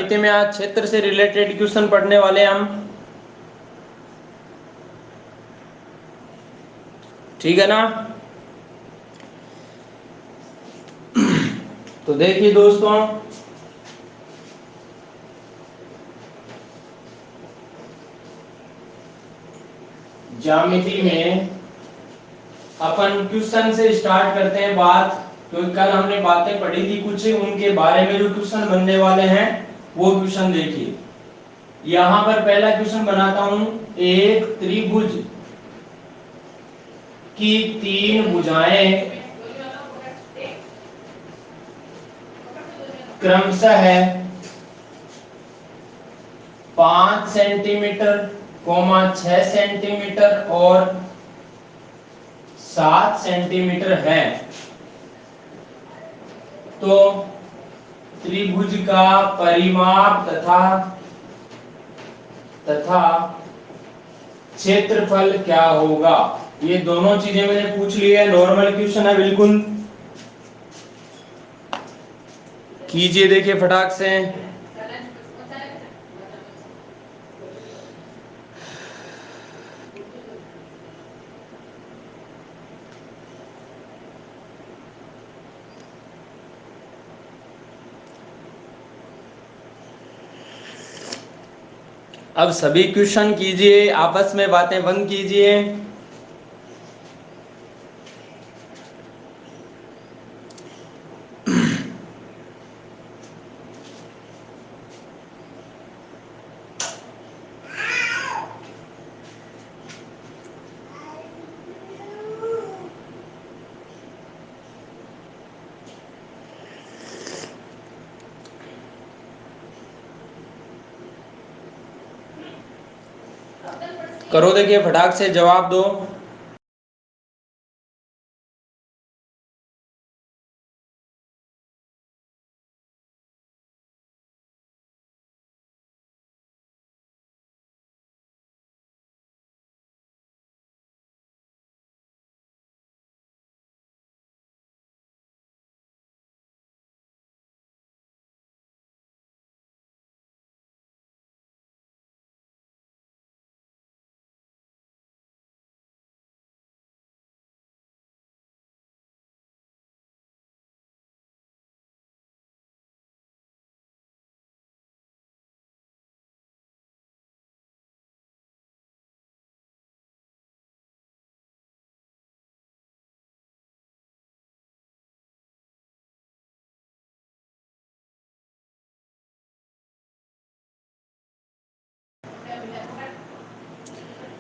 ज्यामिति में आज क्षेत्र से रिलेटेड क्वेश्चन पढ़ने वाले हैं हम। ठीक है ना। तो देखिए दोस्तों, ज्यामिति में अपन क्वेश्चन से स्टार्ट करते हैं बात, क्योंकि कल हमने बातें पढ़ी थी कुछ, उनके बारे में जो क्वेश्चन बनने वाले हैं वो क्वेश्चन देखिए। यहां पर पहला क्वेश्चन बनाता हूं। एक त्रिभुज की तीन भुजाएं क्रमशः 5 सेंटीमीटर, 6 सेंटीमीटर और 7 सेंटीमीटर है। तो त्रिभुज का परिमाप तथा क्षेत्रफल क्या होगा। ये दोनों चीजें मैंने पूछ ली है, नॉर्मल क्वेश्चन है बिल्कुल। कीजिए, देखिए फटाक से। अब सभी क्वेश्चन कीजिए, आपस में बातें बंद कीजिए। करो, देखिए फटाक से जवाब दो।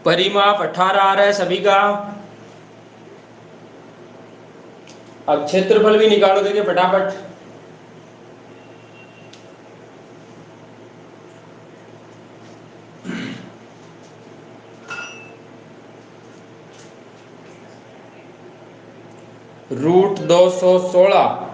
परिमाप 18 आ रहा है सभी का। अब क्षेत्रफल भी निकालो, देखिए फटाफट। √216।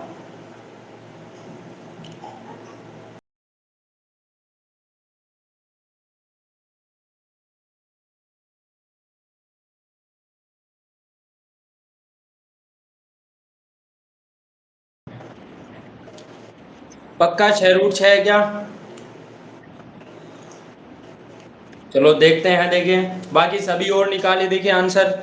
पक्का 6√6 है क्या? चलो देखते हैं, देखिए बाकी सभी और निकाले, देखिए आंसर।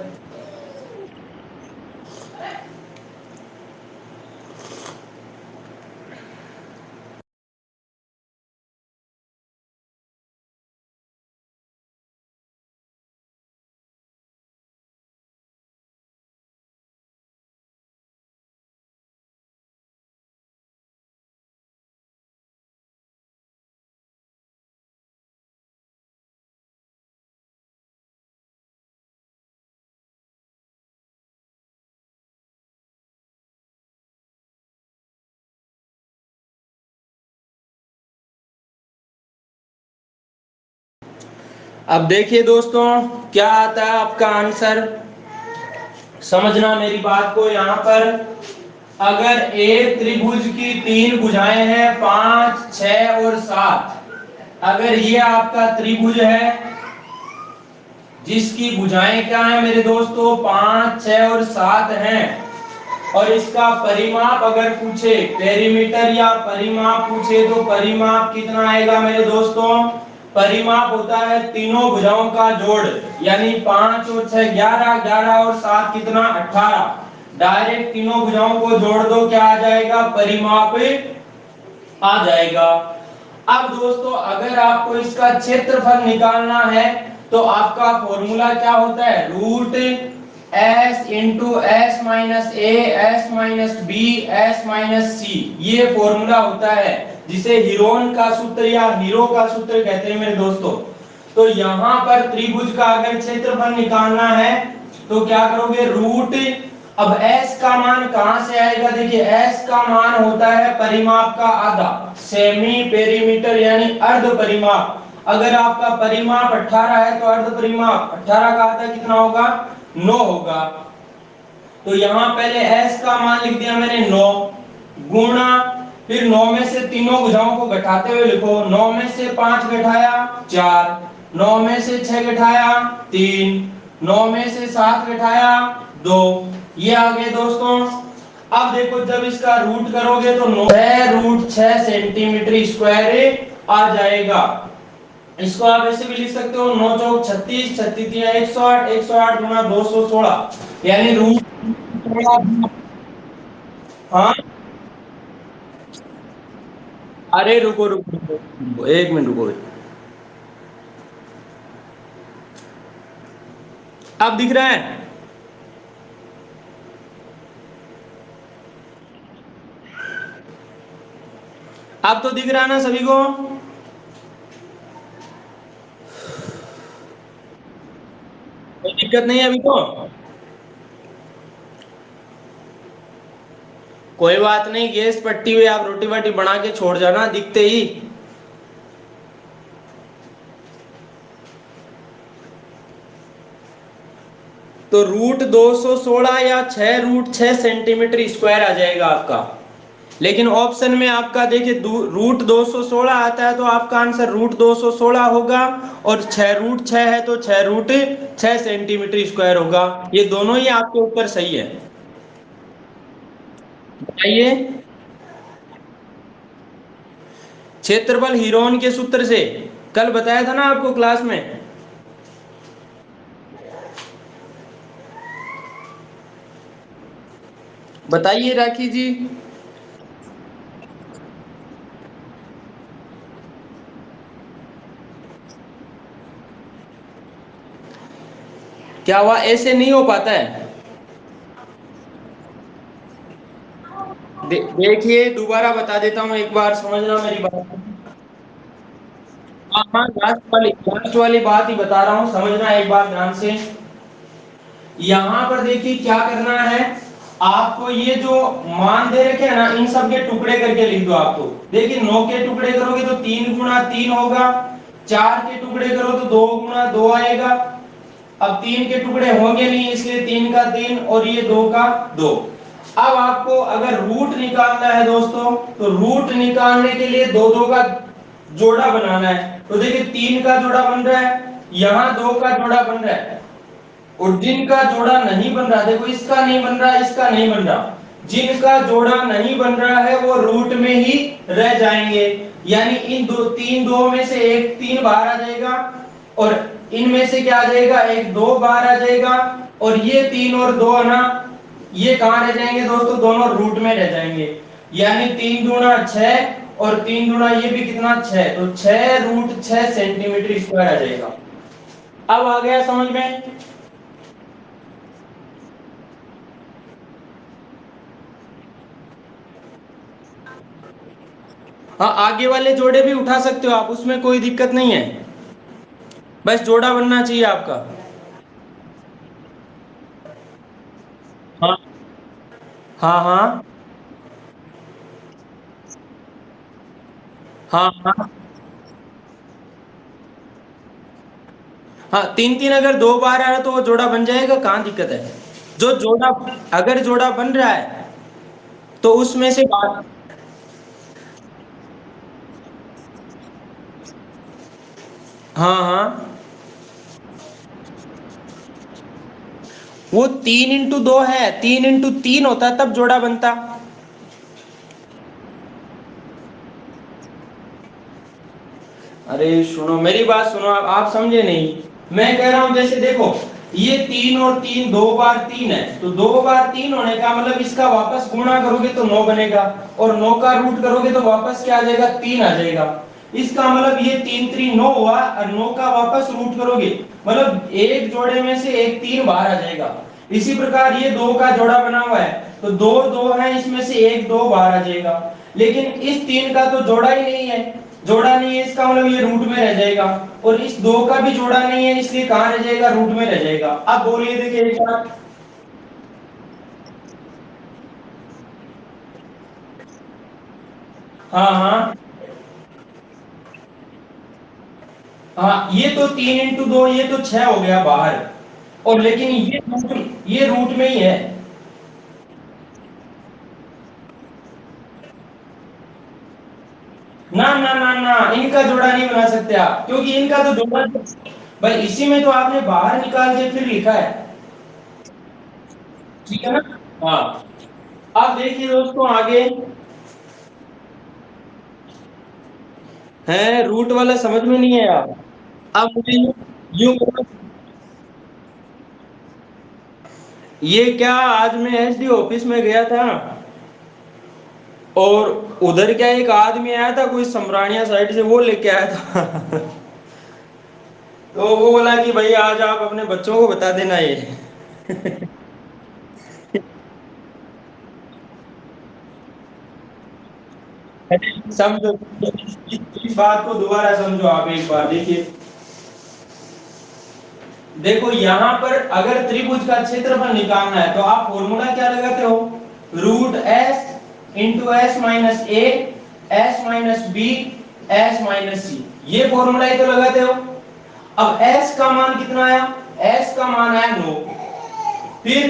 अब देखिए दोस्तों, क्या आता है आपका आंसर। समझना मेरी बात को। यहाँ पर अगर एक त्रिभुज की तीन भुजाएं हैं 5, 6 और 7, अगर ये आपका त्रिभुज है जिसकी भुजाएं क्या है मेरे दोस्तों, 5, 6 और 7 हैं, और इसका परिमाप अगर पूछे, पेरीमीटर या परिमाप पूछे, तो परिमाप कितना आएगा मेरे दोस्तों? परिमाप होता है तीनों भुजाओं का जोड़, यानी 5 और 6 11, 11 और 7 कितना 18। डायरेक्ट तीनों भुजाओं को जोड़ दो, क्या आ जाएगा? परिमाप आ जाएगा। अब दोस्तों अगर आपको इसका क्षेत्रफल निकालना है तो आपका फॉर्मूला क्या होता है? Root S into S minus A S minus B S minus C, ये फॉर्मूला होता है जिसे हीरोन का सूत्र या हीरो का सूत्र कहते हैं मेरे दोस्तों। तो यहां पर त्रिभुज का अगर क्षेत्रफल निकालना है तो क्या करोगे? रूट, अब s का मान कहां से आएगा? देखिए s का मान होता है परिमाप का आधा, सेमी पेरीमीटर यानी अर्ध परिमाप। अगर आपका परिमाप 18 है तो अर्ध परिमाप 18 का आधा कितना होगा? 9 होगा। तो यहां पहले s का मान लिख दिया मैंने 9, गुणा, फिर 9 में से तीनों भुजाओं को घटाते हुए लिखो, 9 में से 5 घटाया 4, 9 में से 6 घटाया 3, 9 में से 7 घटाया 2, ये आ गए दोस्तों। अब देखो जब इसका रूट करोगे तो 9√6 सेंटीमीटर स्क्वायर आ जाएगा। इसको आप ऐसे भी लिख सकते हो, 9 चौक 36, 36 तिया 108, 108 गुना 216, यानी रूट। हाँ, अरे रुको रुको रुको, एक मिनट रुको। अब दिख रहा है? अब तो दिख रहा है ना सभी को? कोई दिक्कत नहीं है अभी तो? कोई बात नहीं, गैस पट्टी हुई, आप रोटी वाटी बना के छोड़ जाना दिखते ही। तो √216 या 6√6 सेंटीमीटर स्क्वायर आ जाएगा आपका। लेकिन ऑप्शन में आपका देखिए √216 आता है तो आपका आंसर √216 होगा, और 6√6 है तो 6√6 सेंटीमीटर स्क्वायर होगा। ये दोनों ही आपके उत्तर सही है। बताइए। क्षेत्रफल हीरोन के सूत्र से, कल बताया था ना आपको क्लास में। बताइए राखी जी। क्या हुआ, ऐसे नहीं हो पाता है? देखिए दोबारा बता देता हूँ, एक बार समझना मेरी बात। हाँ हाँ, लास्ट वाली बात ही बता रहा हूँ, समझना एक बार ध्यान से। यहाँ पर देखिए क्या करना है आपको, ये जो मान दे रखे हैं ना, इन सब के टुकड़े करके लिख दो आपको। देखिए 9 के टुकड़े करोगे तो 3 गुना 3 होगा, 4 के टुकड़े करो तो 2 गुना 2 आएगा। अब 3 के टुकड़े होंगे नहीं, इसलिए 3 का 3 और ये 2 का 2। अब आपको अगर रूट निकालना है दोस्तों, तो रूट निकालने के लिए दो दो का जोड़ा बनाना है। तो देखिए 3 का जोड़ा बन रहा है, यहाँ 2 का जोड़ा बन रहा है, और जिनका जोड़ा नहीं बन रहा, देखो इसका नहीं बन रहा, इसका नहीं बन रहा, जिनका जोड़ा नहीं बन रहा है वो रूट में ही रह जाएंगे। यानी इन दो, तीन दो में से एक 3 बाहर आ जाएगा, और इनमें से क्या आ जाएगा? एक 2 बाहर आ जाएगा, और ये 3 और 2 है ना, ये कहां रह जाएंगे दोस्तों? दोनों रूट में रह जाएंगे। यानी 3 दूना 6 और 3 दूना ये भी कितना 6, तो 6√6 सेंटीमीटर स्क्वायर आ जाएगा। अब आ गया समझ में? हाँ, आगे वाले जोड़े भी उठा सकते हो आप, उसमें कोई दिक्कत नहीं है, बस जोड़ा बनना चाहिए आपका। हाँ हाँ हाँ हाँ हाँ हाँ, 3 3 अगर 2 बार आ रहा है तो वो जोड़ा बन जाएगा, कहाँ दिक्कत है? जो जोड़ा, अगर जोड़ा बन रहा है तो उसमें से बात। हाँ हाँ, वो 3 × 2 है, 3 × 3 होता तब जोड़ा बनता। अरे सुनो मेरी बात सुनो, आप समझे नहीं। मैं कह रहा हूं जैसे देखो, ये 3 और 3 2 बार 3 है, तो 2 बार 3 होने का मतलब इसका वापस गुणा करोगे तो 9 बनेगा, और 9 का रूट करोगे तो वापस क्या आ जाएगा, 3 आ जाएगा। इसका मतलब ये 3×3 = 9 हुआ, और 9 का वापस रूट करोगे मतलब एक जोड़े में से एक 3 बाहर आ जाएगा। इसी प्रकार ये 2 का जोड़ा बना हुआ है, तो 2 2 है, इसमें से एक 2 बाहर आ जाएगा। लेकिन इस 3 का तो जोड़ा ही नहीं है, जोड़ा नहीं है, इसका मतलब ये रूट में रह जाएगा। और इस 2 का भी जोड़ा नहीं है, इसलिए कहां रह जाएगा, रूट में रह जाएगा। अब बोलिए देखिए एक बार। हाँ हाँ हाँ, ये तो 3 × 2, ये तो 6 हो गया बाहर। और लेकिन ये रूट में ही है। ना ना ना ना, इनका जोड़ा नहीं बना सकते आप, क्योंकि इनका तो जोड़ा, भाई इसी में तो आपने बाहर निकाल के फिर लिखा है। ठीक है ना। हाँ, अब देखिए दोस्तों आगे है, रूट वाला समझ में नहीं है आप। अब मुझे यूं करो, ये क्या, आज मैं एसडी ऑफिस में गया था, और उधर क्या एक आदमी आया था कोई समरानिया साइड से, वो लेके आया था तो वो बोला कि भाई आज आप अपने बच्चों को बता देना ये समझो, इस बात को दोबारा समझो आप एक बार देखिए। देखो यहाँ पर अगर त्रिभुज का क्षेत्रफल निकालना है तो आप फॉर्मूला क्या लगाते हो, √s × s−a s−b s−c, ये फॉर्मूला ही तो लगाते हो। अब s का मान कितना आया, s का मान आया 9, फिर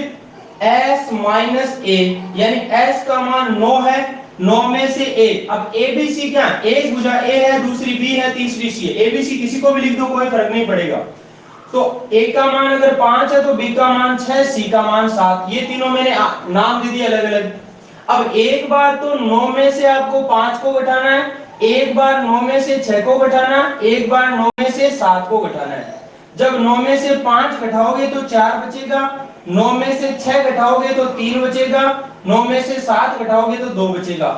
s−a, यानी s का मान 9 है, 9 में से a, अब a b c क्या, एक भुजा a है, दूसरी b है, तीसरी c है, a b c किसी को भी लिख दो कोई फर्क नहीं पड़ेगा। तो a का मान अगर 5 है तो b का मान 6, c का मान 7, ये तीनों मैंने नाम दे दिए अलग अलग। अब एक बार तो 9 में से आपको 5 को घटाना है, एक बार 9 में से 6 को घटाना, एक बार 9 में से 7 को घटाना है। जब 9 में से 5 घटाओगे तो 4 बचेगा, 9 में से 6 घटाओगे तो 3 बचेगा, 9 में से 7 घटाओगे तो 2 बचेगा।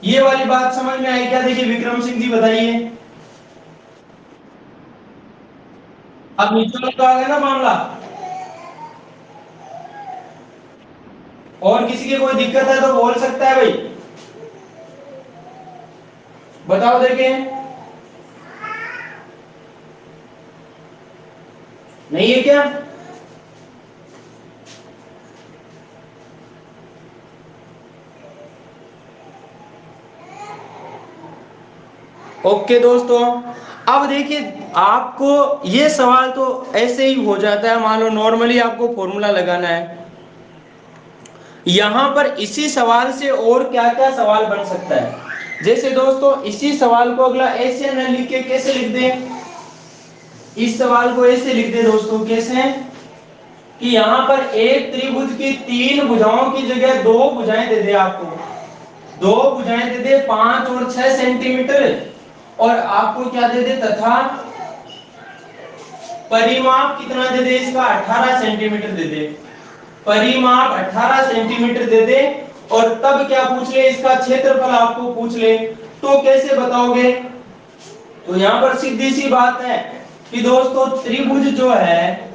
ये वाली बात समझ में आई क्या, देखिए विक्रम सिंह जी बताइए। अब नीचे वाला तो आ गया ना मामला। और किसी की कोई दिक्कत है तो बोल सकता है भाई, बताओ देखें। नहीं है क्या। ओके दोस्तों, अब देखिए आपको ये सवाल तो ऐसे ही हो जाता है, मान लो नॉर्मली आपको फॉर्मूला लगाना है। यहां पर इसी सवाल से और क्या क्या सवाल बन सकता है, जैसे दोस्तों इसी सवाल को अगला ऐसे न लिख के कैसे लिख दें, इस सवाल को ऐसे लिख दे दोस्तों, कैसे, कि यहां पर एक त्रिभुज की 3 भुजाओं की जगह 2 भुजाएं दे दे आपको, 2 भुजाएं दे दे 5 और 6 सेंटीमीटर, और आपको क्या दे दे, तथा परिमाप कितना दे दे इसका, 18 सेंटीमीटर दे दे, परिमाप 18 सेंटीमीटर दे दे, और तब क्या पूछ ले, इसका क्षेत्रफल आपको पूछ ले, तो कैसे बताओगे। तो यहां पर सीधी सी बात है कि दोस्तों त्रिभुज जो है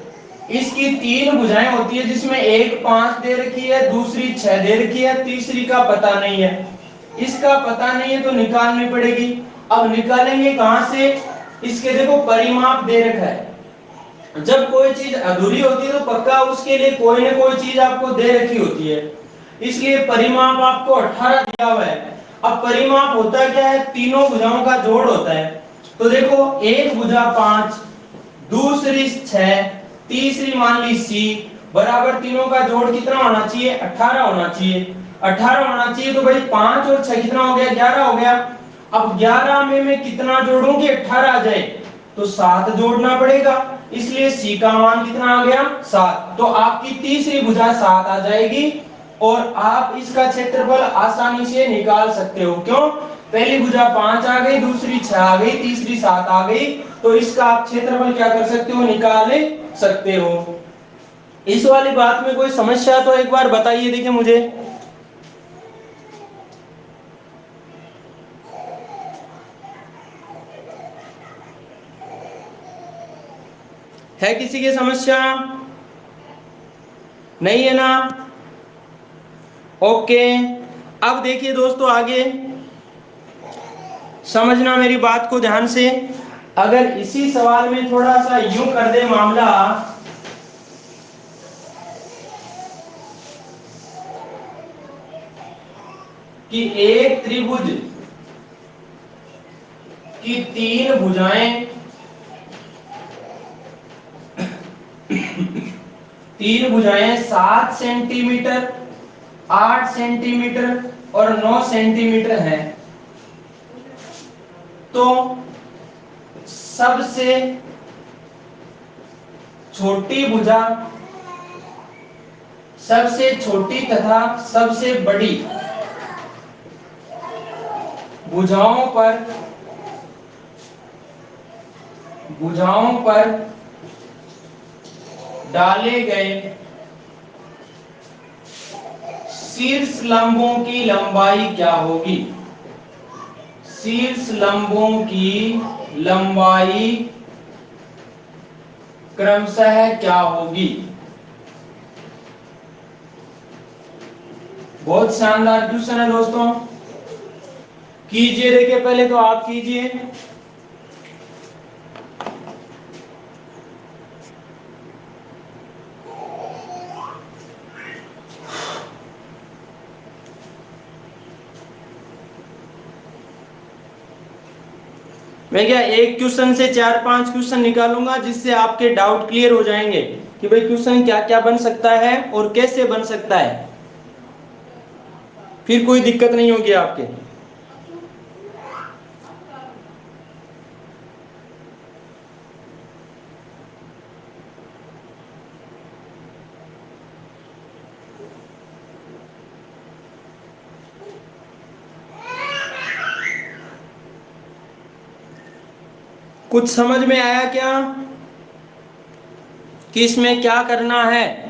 इसकी 3 भुजाएं होती है, जिसमें एक 5 दे रखी है, दूसरी 6 दे रखी है, तीसरी का पता नहीं है। इसका पता नहीं है तो निकालनी पड़ेगी। अब निकालेंगे कहां से, इसके देखो परिमाप दे रखा है, जब कोई चीज अधूरी होती है तो पक्का उसके लिए कोई ना कोई चीज आपको दे रखी होती है, इसलिए परिमाप आपको 18 दिया हुआ है। अब परिमाप होता क्या है, तीनों भुजाओं का जोड़ होता है। तो देखो एक भुजा 5, दूसरी 6, तीसरी मान ली सी, बराबर तीनों का जोड़ कितना होना चाहिए, 18 होना चाहिए। 18 होना चाहिए, तो भाई 5 और 6 कितना हो गया, 11 हो गया। अब 11 में मैं कितना जोड़ूं कि 18 आ जाए, तो 7 जोड़ना पड़ेगा, इसलिए सी का मान कितना आ गया 7। तो आपकी तीसरी भुजा 7 आ जाएगी और आप इसका क्षेत्रफल आसानी से निकाल सकते हो। क्यों? पहली भुजा 5 आ गई, दूसरी 6 आ गई, तीसरी 7 आ गई, तो इसका आप क्षेत्रफल क्या कर सकते हो, निकाल सकते हो। इस वाली बात में कोई समस्या तो एक बार बताइए, देखिए मुझे। है किसी की समस्या? नहीं है ना? ओके। अब देखिए दोस्तों, आगे समझना मेरी बात को ध्यान से। अगर इसी सवाल में थोड़ा सा यूं कर दे मामला कि एक त्रिभुज की 3 भुजाएं, 3 भुजाएं 7 सेंटीमीटर, 8 सेंटीमीटर और 9 सेंटीमीटर हैं, तो सबसे छोटी भुजा, सबसे छोटी तथा सबसे बड़ी भुजाओं पर डाले गए शीर्ष लंबों की लंबाई क्या होगी? शीर्ष लंबों की लंबाई क्रमशः क्या होगी? बहुत शानदार क्वेश्चन है दोस्तों, कीजिए। देखिए पहले तो आप कीजिए। मैं क्या एक क्वेश्चन से 4-5 क्वेश्चन निकालूंगा, जिससे आपके डाउट क्लियर हो जाएंगे कि भाई क्वेश्चन क्या क्या बन सकता है और कैसे बन सकता है, फिर कोई दिक्कत नहीं होगी आपके। कुछ समझ में आया क्या कि इसमें क्या करना है?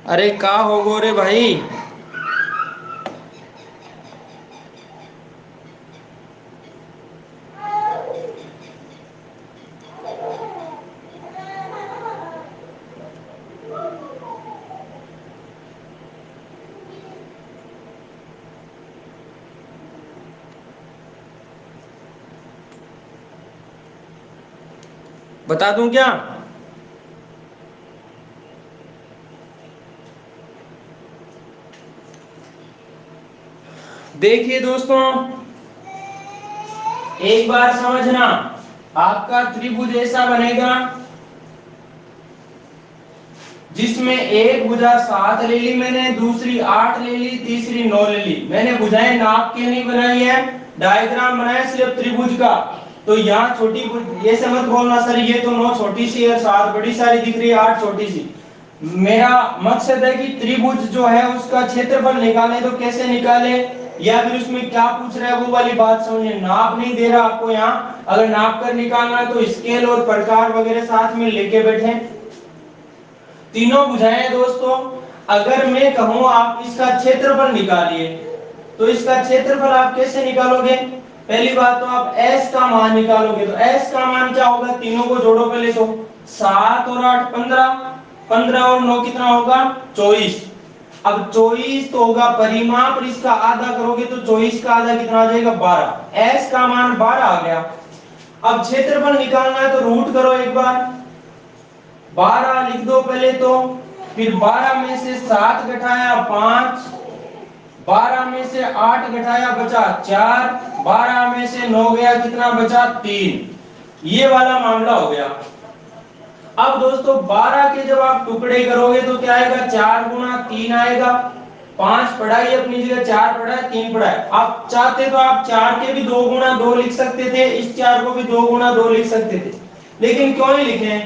अरे का हो गो रे भाई, बता दूं क्या? देखिए दोस्तों, एक बार समझना, आपका त्रिभुज ऐसा बनेगा जिसमें एक भुजा 7 ले ली मैंने, दूसरी 8 ले ली, तीसरी 9 ले ली। मैंने भुजाएं नाप के नहीं बनाई है, डायग्राम बनाया सिर्फ त्रिभुज का। तो यहाँ छोटी भुज, ये से मत बोलना सर ये तो 9 छोटी सी है, 7 बड़ी सारी दिख रही है, 8 छोटी सी। मेरा मकसद है कि त्रिभुज जो है उसका क्षेत्रफल निकालें, तो कैसे निकाले, या फिर उसमें क्या पूछ रहा है वो वाली बात समझिए। नाप नहीं दे रहा आपको यहाँ, अगर नाप कर निकालना है तो स्केल और प्रकार वगैरह साथ में लेके बैठे। तीनों भुजाएं दोस्तों, अगर मैं कहूं आप इसका क्षेत्रफल निकालिए, तो इसका क्षेत्रफल आप कैसे निकालोगे? पहली बात तो आप s का मान निकालोगे, तो s का मान क्या होगा, तीनों को जोड़ो पहले तो, 7 और 8 15, 15 और 9 कितना होगा 24। अब 24 तो होगा परिमाप, और इसका आधा करोगे तो 24 का आधा कितना आ जाएगा 12। एस का मान 12 आ गया। अब क्षेत्रफल निकालना है तो रूट करो एक बार, 12 लिख दो पहले तो, फिर 12 में से 7 घटाया 5, 12 में से 8 घटाया बचा 4, 12 में से 9 गया कितना बचा 3। ये वाला मामला हो गया। अब दोस्तों 12 के जब आप टुकड़े करोगे तो क्या आएगा, 4 गुना 3 आएगा। 5 पढ़ा ही अपनी जगह, 4 पढ़ा है 3 पढ़ा है। आप चाहते तो आप 4 के भी 2 गुना 2 लिख सकते थे, इस 4 को भी 2 गुना 2 लिख सकते थे, लेकिन क्यों नहीं लिखे?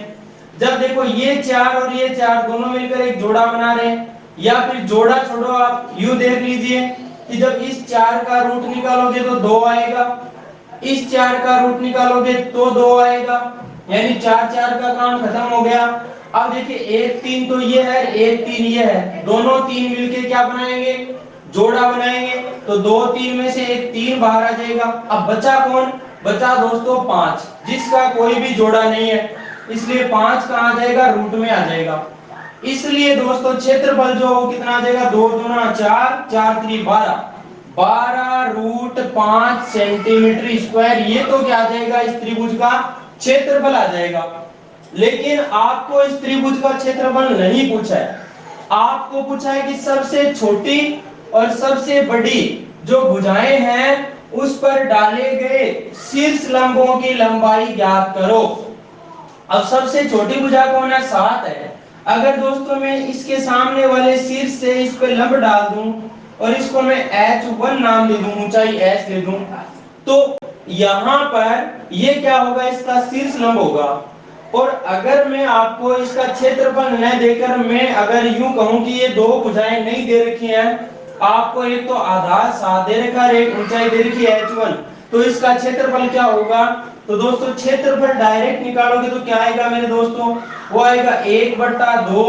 जब देखो ये 4 और ये 4 दोनों मिलकर एक जोड़ा बना रहे हैं, या फिर जोड़ा छोड़ो, आप यूं देख लीजिए कि जब इस 4 का रूट निकालोगे तो 2 आएगा, इस 4 का रूट निकालोगे तो 2 आएगा, यानी 4 4 का काम खत्म हो गया। अब देखिए 1 3 तो ये है, 1 3 ये है, दोनों 3 मिलके क्या बनाएंगे, जोड़ा बनाएंगे। तो 2 3 में से एक 3 बाहर आ जाएगा। अब बचा कौन, बचा दोस्तों 5, जिसका कोई भी जोड़ा नहीं है, इसलिए 5 कहां आ जाएगा, रूट में आ जाएगा। इसलिए दोस्तों क्षेत्रफल जो हो कितना आ जाएगा, 2 दूना 4, 4 3 12, 12 रूट 5 सेंटीमीटर स्क्वायर। ये तो क्या आ जाएगा, इस त्रिभुज का क्षेत्रफल आ जाएगा। लेकिन आपको इस त्रिभुज का क्षेत्रफल नहीं पूछा है, आपको पूछा है कि सबसे छोटी और सबसे बड़ी जो भुजाएं हैं उस पर डाले गए शीर्ष लंबों की लंबाई ज्ञात करो। अब सबसे छोटी भुजा कौन है, 7 है। अगर दोस्तों मैं इसके सामने वाले शीर्ष से इस पे लंब डाल दूं और इसको मैं h1 नाम दे दूं, ऊंचाई h दे दूं, तो यहां पर ये क्या होगा, इसका शीर्ष लंब होगा। और अगर मैं आपको इसका क्षेत्रफल न देकर मैं अगर यूं कहूं कि ये दो भुजाएं नहीं दे रखी हैं, आपको एक तो आधार 7 दे रखा है, एक ऊंचाई दे रखी है h1, तो इसका क्षेत्रफल क्या होगा। तो दोस्तों क्षेत्रफल डायरेक्ट निकालोगे तो क्या आएगा मेरे दोस्तों, वो आएगा 1/2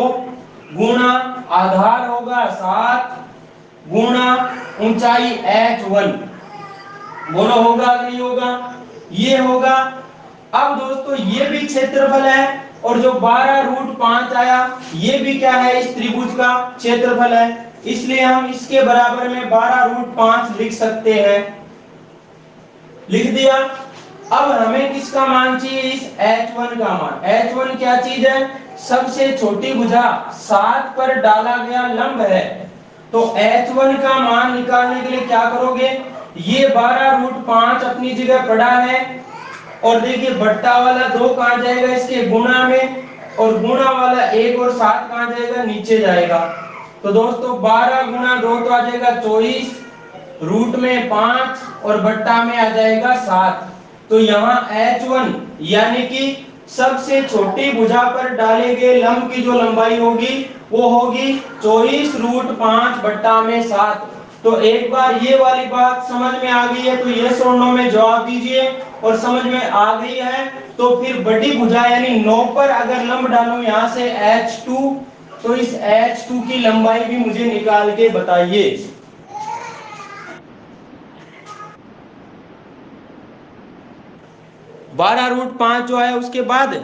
गुणा आधार होगा 7 गुणा ऊंचाई h1। बोलो होगा नहीं होगा, ये होगा। अब दोस्तों ये भी क्षेत्रफल है, और जो 12 रूट 5 आया ये भी क्या है, इस त्रिभुज का क्षेत्रफल है, इसलिए हम इसके बराबर में 12 रूट 5 लिख सकते हैं। लिख दिया। अब हमें किसका मान चाहिए, इस h1 का मान। h1 क्या चीज है, सबसे छोटी भुजा 7 पर डाला गया लंब है। तो h1 का मान निकालने के लिए क्या करोगे, ये 12 रूट 5 अपनी जगह पड़ा है, और देखिए बट्टा वाला 2 कहां जाएगा, इसके गुणा में, और गुणा वाला 1 और 7 कहां जाएगा, नीचे जाएगा। तो दोस्तों 12 गुणा 2 तो आ जाएगा 24, रूट में 5 और बट्टा में आ जाएगा 7। तो यहाँ h1 यानी कि सबसे छोटी भुजा पर डाले गए लंब की जो लंबाई होगी वो होगी 24 रूट 5 बट्टा में 7। तो एक बार ये वाली बात समझ में आ गई है तो यस और नो में जवाब दीजिए, और समझ में आ गई है तो फिर बड़ी भुजा यानी 9 पर अगर लंब डालूं यहां से h2, तो इस h2 की लंबाई भी मुझे निकाल के बताइए। 12 रूट 5 जो है उसके बाद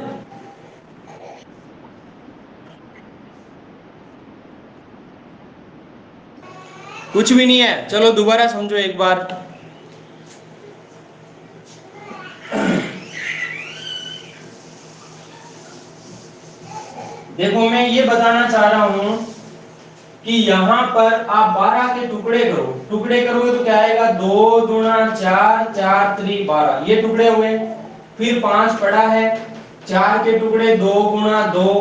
कुछ भी नहीं है। चलो दोबारा समझो एक बार। देखो मैं ये बताना चाह रहा हूं कि यहां पर आप 12 के टुकड़े करो, टुकड़े करोगे तो क्या आएगा, 2 दूना 4, 4 3 12, ये टुकड़े हुए। फिर 5 पड़ा है, 4 के टुकड़े 2 गुणा 2,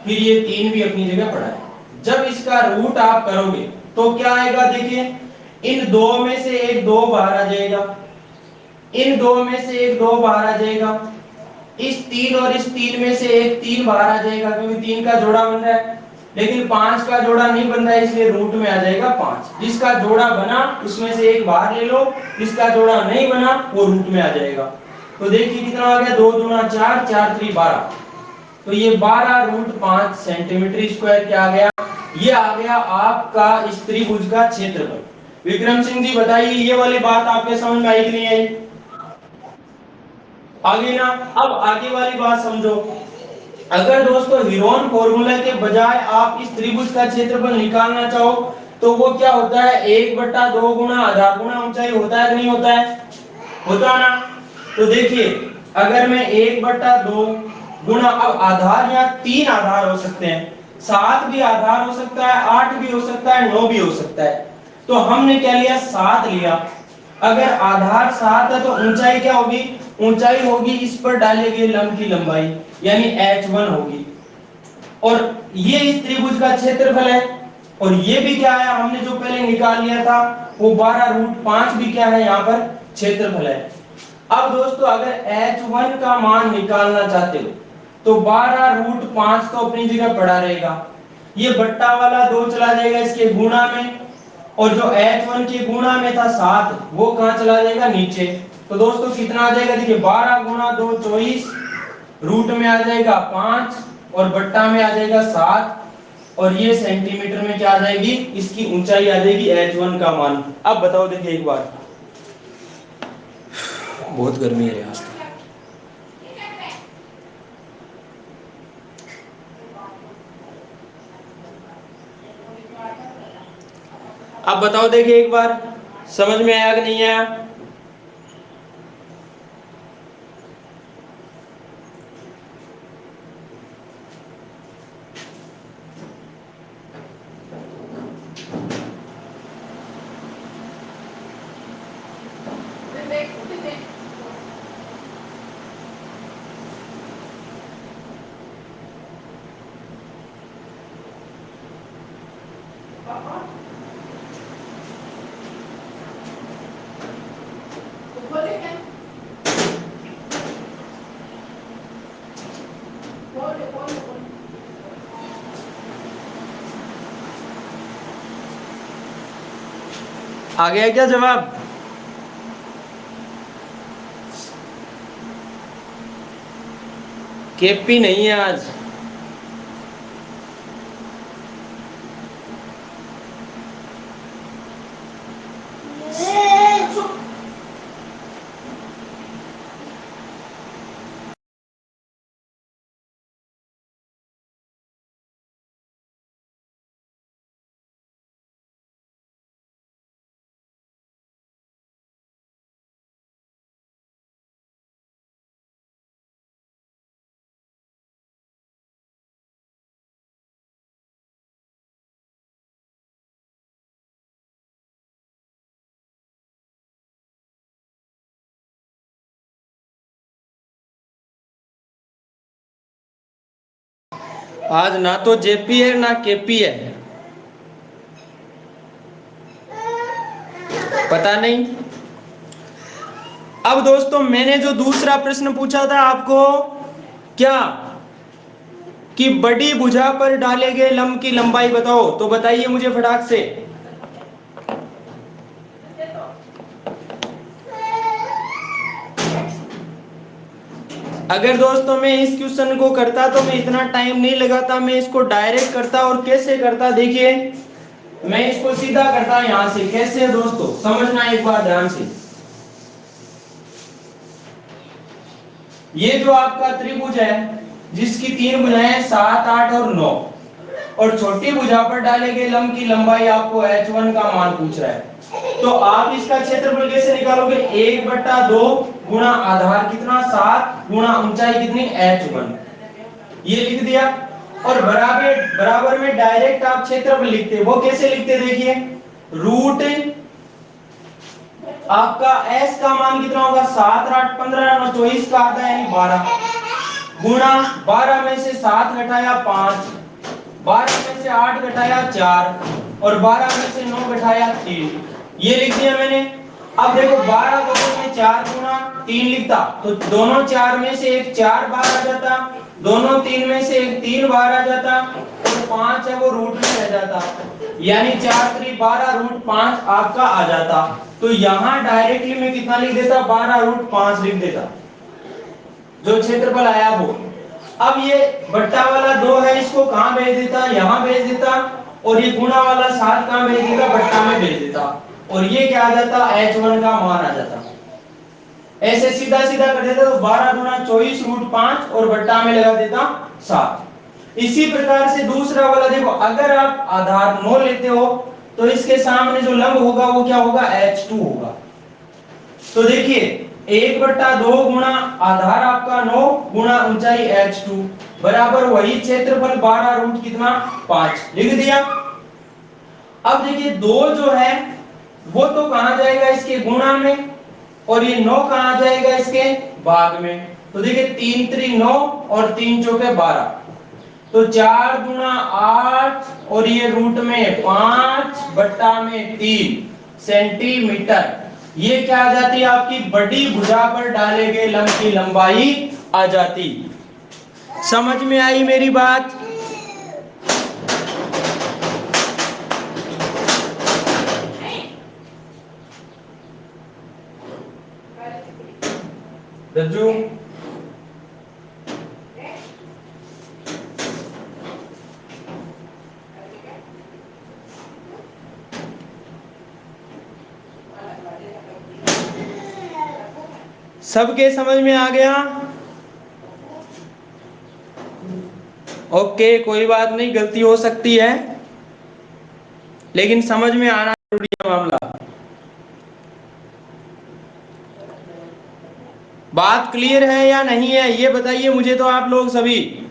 फिर ये 3 भी अपनी जगह पड़ा है। जब इसका रूट आप करोगे तो क्या आएगा, देखिए इन दो में से एक 2 बाहर आ जाएगा, इन दो में से एक 2 बाहर आ जाएगा, इस 3 और इस 3 में से एक 3 बाहर आ जाएगा, क्योंकि 3 का जोड़ा बन रहा है। लेकिन 5 का जोड़ा नहीं बन रहा है, इसलिए रूट में आ जाएगा 5। जिसका जोड़ा बना उसमें से एक बाहर ले लो, जिसका जोड़ा नहीं बना वो रूट में आ जाएगा। तो देखिए कितना आ गया, 2 दूना 4, 4 3 12। तो ये 12 रूट 5 सेंटीमीटर स्क्वायर क्या आ गया, ये आ गया आपका इस त्रिभुज का क्षेत्रफल। विक्रम सिंह जी बताइए ये वाली बात आपके समझ में आई कि नहीं आई? आगे ना, अब आगे वाली बात समझो। अगर दोस्तों हीरोन फॉर्मूला के बजाय आप इस त्रिभुज का क्षेत्रफल निकालना चाहो तो वो क्या होता है, 1/2 गुना आधार गुना ऊंचाई होता है कि नहीं होता है, होता है ना। तो देखिए अगर मैं 1/2 गुना, अब आधार यहाँ 3 आधार हो सकते हैं, 7 भी आधार हो सकता है, 8 भी हो सकता है, 9 भी हो सकता है। तो हमने क्या लिया, 7 लिया। अगर आधार 7 है तो ऊंचाई क्या होगी, ऊंचाई होगी इस पर डाले गए लंब की लंबाई यानी h1 होगी। और ये इस त्रिभुज का क्षेत्रफल है। और ये भी क्या है, हमने जो पहले निकाल लिया था वो 12√5 भी क्या है, यहाँ पर क्षेत्रफल है। अब दोस्तों अगर h1 का मान निकालना चाहते हो तो 12√5 तो अपनी जगह पड़ा रहेगा, ये बट्टा वाला 2 चला जाएगा इसके गुणा में, और जो h1 के गुणा में था 7 वो कहां चला जाएगा, नीचे। तो दोस्तों कितना आ जाएगा, देखिए 12 गुणा 2 24, रूट में आ जाएगा 5 और बट्टा में आ जाएगा 7, और ये सेंटीमीटर में क्या आ जाएगी, इसकी ऊंचाई आ जाएगी h1 का मान। अब बताओ देखिए एक बार, बहुत गर्मी है आज। अब बताओ देखिए एक बार, समझ में आया कि नहीं आया। आ गया क्या जवाब, केपी नहीं है आज। आज ना तो जेपी है ना केपी है, पता नहीं। अब दोस्तों मैंने जो दूसरा प्रश्न पूछा था आपको, क्या कि बड़ी भुजा पर डाले गए लंब की लंबाई बताओ, तो बताइए मुझे फटाक से। अगर दोस्तों मैं इस क्वेश्चन को करता तो मैं इतना टाइम नहीं लगाता, मैं इसको डायरेक्ट करता। और कैसे करता, देखिए मैं इसको सीधा करता यहां से। कैसे है दोस्तों, समझना एक बार ध्यान से। ये जो आपका त्रिभुज है जिसकी 3 भुजाएं हैं 7 8 और 9, और छोटी भुजा पर डाले गए लंब की लंबाई आपको h1 का मान पूछ रहा है। तो आप इसका क्षेत्रफल कैसे निकालोगे, 1/2 गुणा आधार कितना 7 गुणा ऊंचाई कितनी h1, ये लिख दिया। और बराबर बराबर में डायरेक्ट आप क्षेत्रफल लिखते, वो कैसे लिखते देखिए, रूट आपका s का मान कितना होगा, 7 8 15 9 24 का आता है यानी 12, गुणा 12 में से 7 घटाया 5, 12 में से 8 घटाया 4, और 12 में से 9 घटाया 3, ये लिख दिया मैंने। अब देखो 12 को मैं 4 गुना 3 लिखता तो दोनों 4 में से एक 4 बार आ जाता, दोनों 3 में से एक 3 बार आ जाता, और 5 है वो रूट में रह जाता, यानी 4 3 12√5 आपका आ जाता। तो यहां डायरेक्टली मैं कितना लिख देता, 12√5 लिख देता, जो क्षेत्रफल आया वो। अब ये बट्टा वाला 2 है, इसको कहां भेज देता, यहां भेज देता, और ये गुणा वाला 7 कहां भेज देता, बट्टा में भेज देता, और ये क्या आ जाता, h1 का मान आ जाता। ऐसे सीधा सीधा कर देता तो 12 गुणा 24 √5 और बट्टा में लगा देता 7। इसी प्रकार से दूसरा वाला देखो, अगर आप आधार 9 लेते हो तो इसके सामने जो लंब होगा वो क्या होगा, H2 होगा। तो देखिए 1/2 गुणा आधार आपका 9 गुणा ऊंचाई H2 बराबर वही क्षेत्रफल 12 रूट कितना 5 लिख दिया। अब देखिए 2 जो है वो तो कहां जाएगा, इसके गुणा में, और ये 9 कहां जाएगा, इसके भाग में। तो देखिए 3 3 9 और 3 चौके 12, तो 4 गुणा 8 और ये रूट में 5/3 सेंटीमीटर। ये क्या आ जाती है, आपकी बड़ी भुजा पर डाले गए लंब की लंबाई आ जाती। समझ में आई मेरी बात? रज्जू सबके समझ में आ गया? ओके, कोई बात नहीं, गलती हो सकती है लेकिन समझ में आना जरूरी है मामला। बात क्लियर है या नहीं है, ये बताइए मुझे तो आप लोग सभी।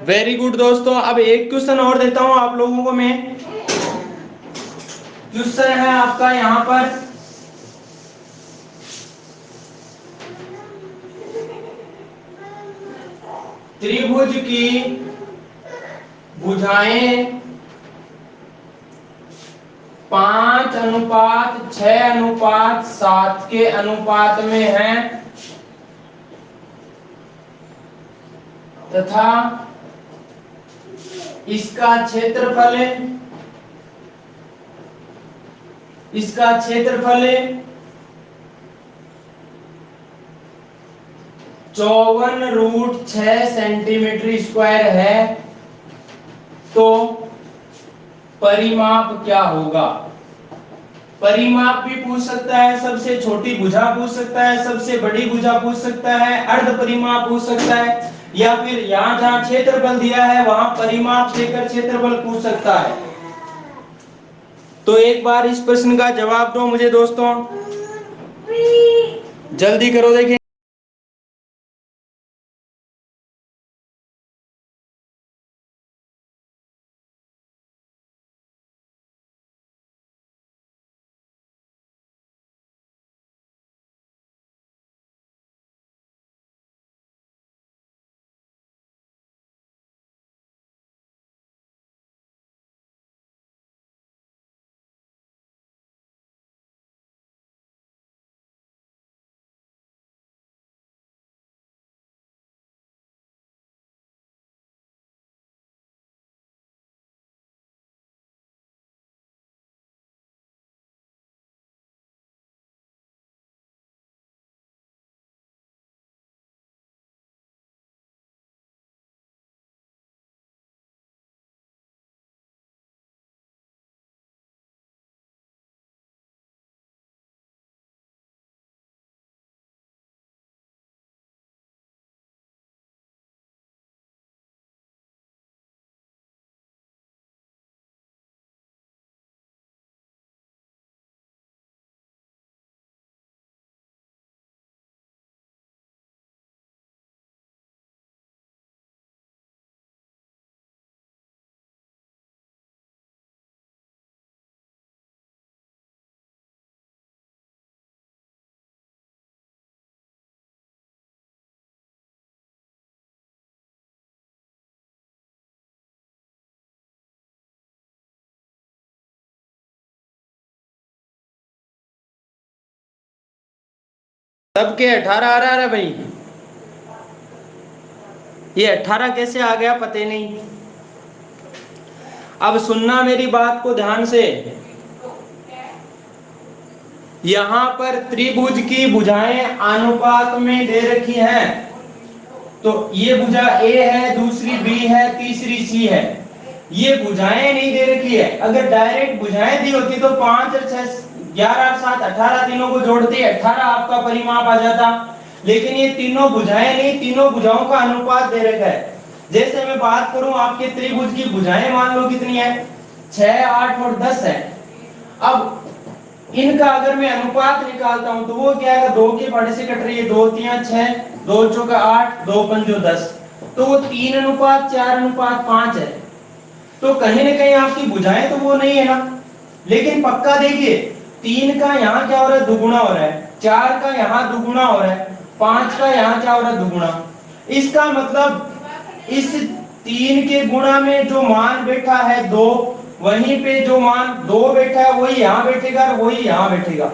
वेरी गुड दोस्तों, अब एक क्वेश्चन और देता हूं आप लोगों को मैं। क्वेश्चन है आपका यहां पर, त्रिभुज की भुजाएं 5:6:7 के अनुपात में हैं तथा इसका क्षेत्रफल 54√6 सेंटीमीटर स्क्वायर है, तो परिमाप क्या होगा। परिमाप भी पूछ सकता है, सबसे छोटी भुजा पूछ सकता है, सबसे बड़ी भुजा पूछ सकता है, अर्ध परिमाप पूछ सकता है, या फिर यहां जहां क्षेत्रफल दिया है वहां परिमाप देकर क्षेत्रफल पूछ सकता है। तो एक बार इस प्रश्न का जवाब दो मुझे दोस्तों, जल्दी करो। देखिए सबके 18 आ रहा है भाई, ये 18 कैसे आ गया पता नहीं। अब सुनना मेरी बात को ध्यान से, यहां पर त्रिभुज की भुजाएं अनुपात में दे रखी हैं। तो ये भुजा A है, दूसरी B है, तीसरी C है। ये भुजाएं नहीं दे रखी है, अगर डायरेक्ट भुजाएं दी होती तो 5 और 6 11 और 7 18, तीनों को जोड़ते 18 आपका परिमाप आ जाता। लेकिन ये तीनों भुजाएं नहीं, तीनों भुजाओं का अनुपात दे रखा है। जैसे मैं बात करूं आपके त्रिभुज की भुजाएं मान लो कितनी है, 6 8 और 10 है। अब इनका अगर मैं अनुपात निकालता हूं तो वो क्या है, 2 के बड़े से कट रही है, 2 3 6, 2 चौका 8, 2 पंजो 10, तो वो 3 अनुपात 4 अनुपात 5 है। तो कहीं ना कहीं आपकी भुजाएं तो वो नहीं है ना। लेकिन पक्का देखिए, 3 का यहाँ क्या हो रहा है, दुगुना हो रहा है, 4 का यहाँ दुगुना हो रहा है, 5 का यहाँ क्या हो रहा है, दुगुना। इसका मतलब इस 3 के गुणा में जो मान बैठा है 2, वहीं पे जो मान 2 बैठा है वही यहाँ बैठेगा और वही यहाँ बैठेगा।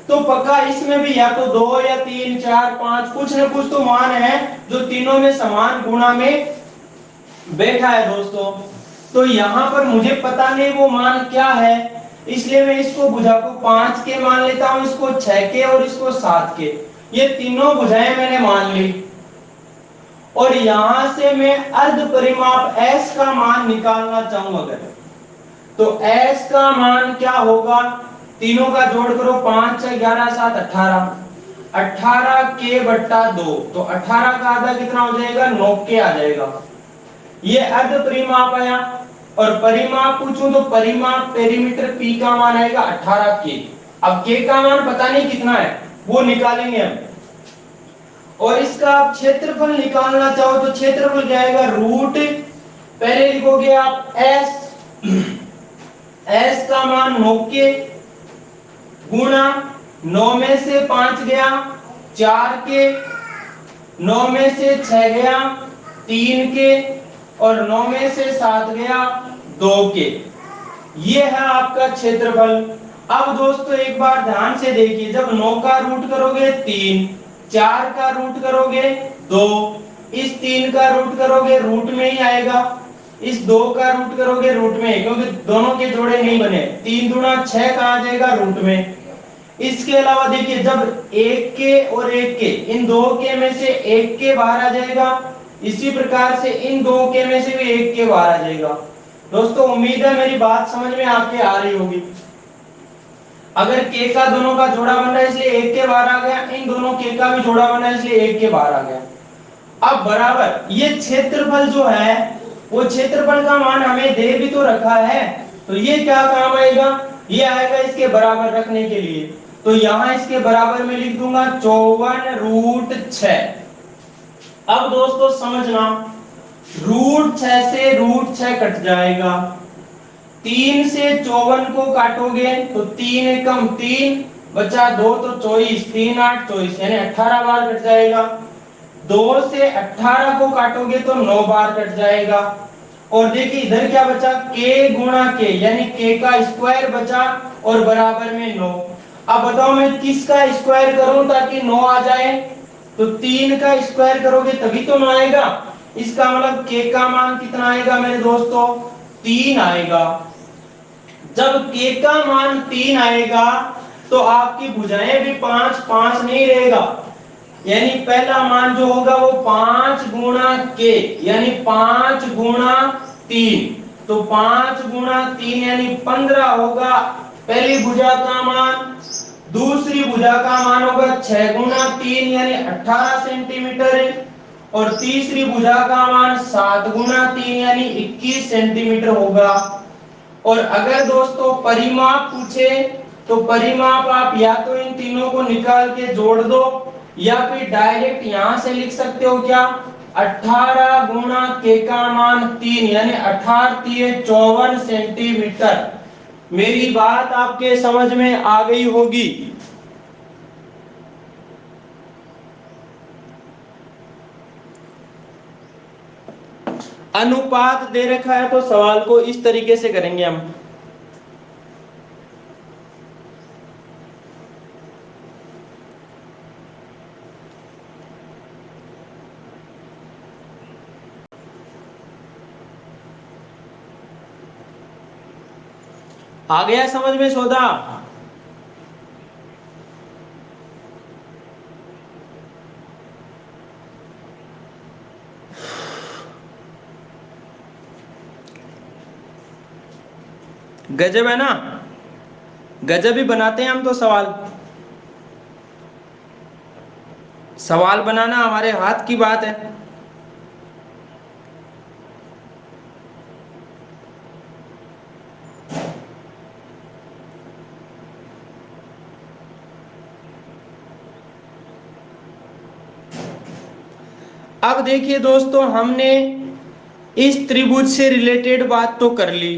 तो पक्का इसमें भी या तो 2 या 3 4 5 कुछ न कुछ तो मान है जो तीनों में समान गुणा में बैठा है दोस्तों। तो यहाँ पर मुझे पता नहीं वो मान क्या है, इसलिए मैं इसको भुजा को 5 के मान लेता हूं, इसको 6 के और इसको 7 के। ये तीनों भुजाएं मैंने मान ली और यहां से मैं अर्ध परिमाप s का मान निकालना चाहूं अगर, तो s का मान क्या होगा, तीनों का जोड़ करो, 5 6 11 7 18, 18 के बट्टा 2, तो 18 का आधा कितना हो जाएगा, 9 के आ जाएगा। ये अर्ध परिमाप आया। और परिमाप पूछूं तो परिमाप पेरीमीटर p का मान आएगा 18 के। अब k का मान पता नहीं कितना है, वो निकालेंगे हम। और इसका आप क्षेत्रफल निकालना चाहो तो क्षेत्रफल क्या आएगा, रूट, पहले लिखोगे आप s, s का मान 9 के गुणा 9 में से 5 गया 4 के, 9 में से 6 गया 3 के, और 9 में से 7 गया 2 के। ये है आपका क्षेत्रफल। अब दोस्तों एक बार ध्यान से देखिए, जब 9 का रूट करोगे 3, 4 का रूट करोगे 2, इस 3 का रूट करोगे रूट में ही आएगा, इस 2 का रूट करोगे रूट में, क्योंकि दोनों के जोड़े नहीं बने, 3 दूना 6 का आ जाएगा रूट में। इसके अलावा देखिए, जब 1 के और 1 के, इन 2 के में से 1 के बाहर आ जाएगा, इसी प्रकार से इन 2 के में से भी 1 के बाहर आ जाएगा। दोस्तों उम्मीद है मेरी बात समझ में आपके आ रही होगी। अगर k का दोनों का जोड़ा बन रहा है इसलिए 1 के बाहर आ गया, इन दोनों k का भी जोड़ा बन रहा है इसलिए 1 के बाहर आ गया। अब बराबर ये क्षेत्रफल जो है, वो क्षेत्रफल का मान हमें दे भी तो रखा है, तो ये क्या काम आएगा, ये आएगा इसके बराबर रखने के लिए। तो यहां इसके बराबर में लिख दूंगा 54√6। अब दोस्तों समझना, √6 से √6 कट जाएगा, 3 से 54 को काटोगे तो 3 एकम 3 बचा 2 तो 24, 3 8 24 यानी 18 बार कट जाएगा। 2 से 18 को काटोगे तो 9 बार कट जाएगा। और देखिए इधर क्या बचा, k गुणा k यानी k का स्क्वायर बचा और बराबर में 9। अब बताओ मैं किसका स्क्वायर करूं ताकि 9 आ जाए, तो 3 का स्क्वायर करोगे तभी तो 9 आएगा। इसका मतलब k का मान कितना आएगा मेरे दोस्तों, 3 आएगा। जब k का मान 3 आएगा तो आपकी भुजाएं भी 5 5 नहीं रहेगा, यानी पहला मान जो होगा वो 5 गुणा k यानी 5 गुणा 3, तो 5 गुणा 3 यानी 15 होगा पहली भुजा का मान। दूसरी भुजा का मान होगा 6 गुणा 3 यानी 18 सेंटीमीटर, और तीसरी भुजा का मान 7 गुणा 3 यानी 21 सेंटीमीटर होगा। और अगर दोस्तों परिमाप पूछे तो परिमाप आप या तो इन तीनों को निकाल के जोड़ दो या फिर डायरेक्ट यहां से लिख सकते हो, क्या 18 गुणा k का मान 3 यानी 18 3 54 सेंटीमीटर। मेरी बात आपके समझ में आ गई होगी। अनुपात दे रखा है तो सवाल को इस तरीके से करेंगे हम। आ गया समझ में सौदा? गजब है ना। गजब ही बनाते हैं हम तो सवाल। सवाल बनाना हमारे हाथ की बात है। अब देखिए दोस्तों, हमने इस त्रिभुज से रिलेटेड बात तो कर ली।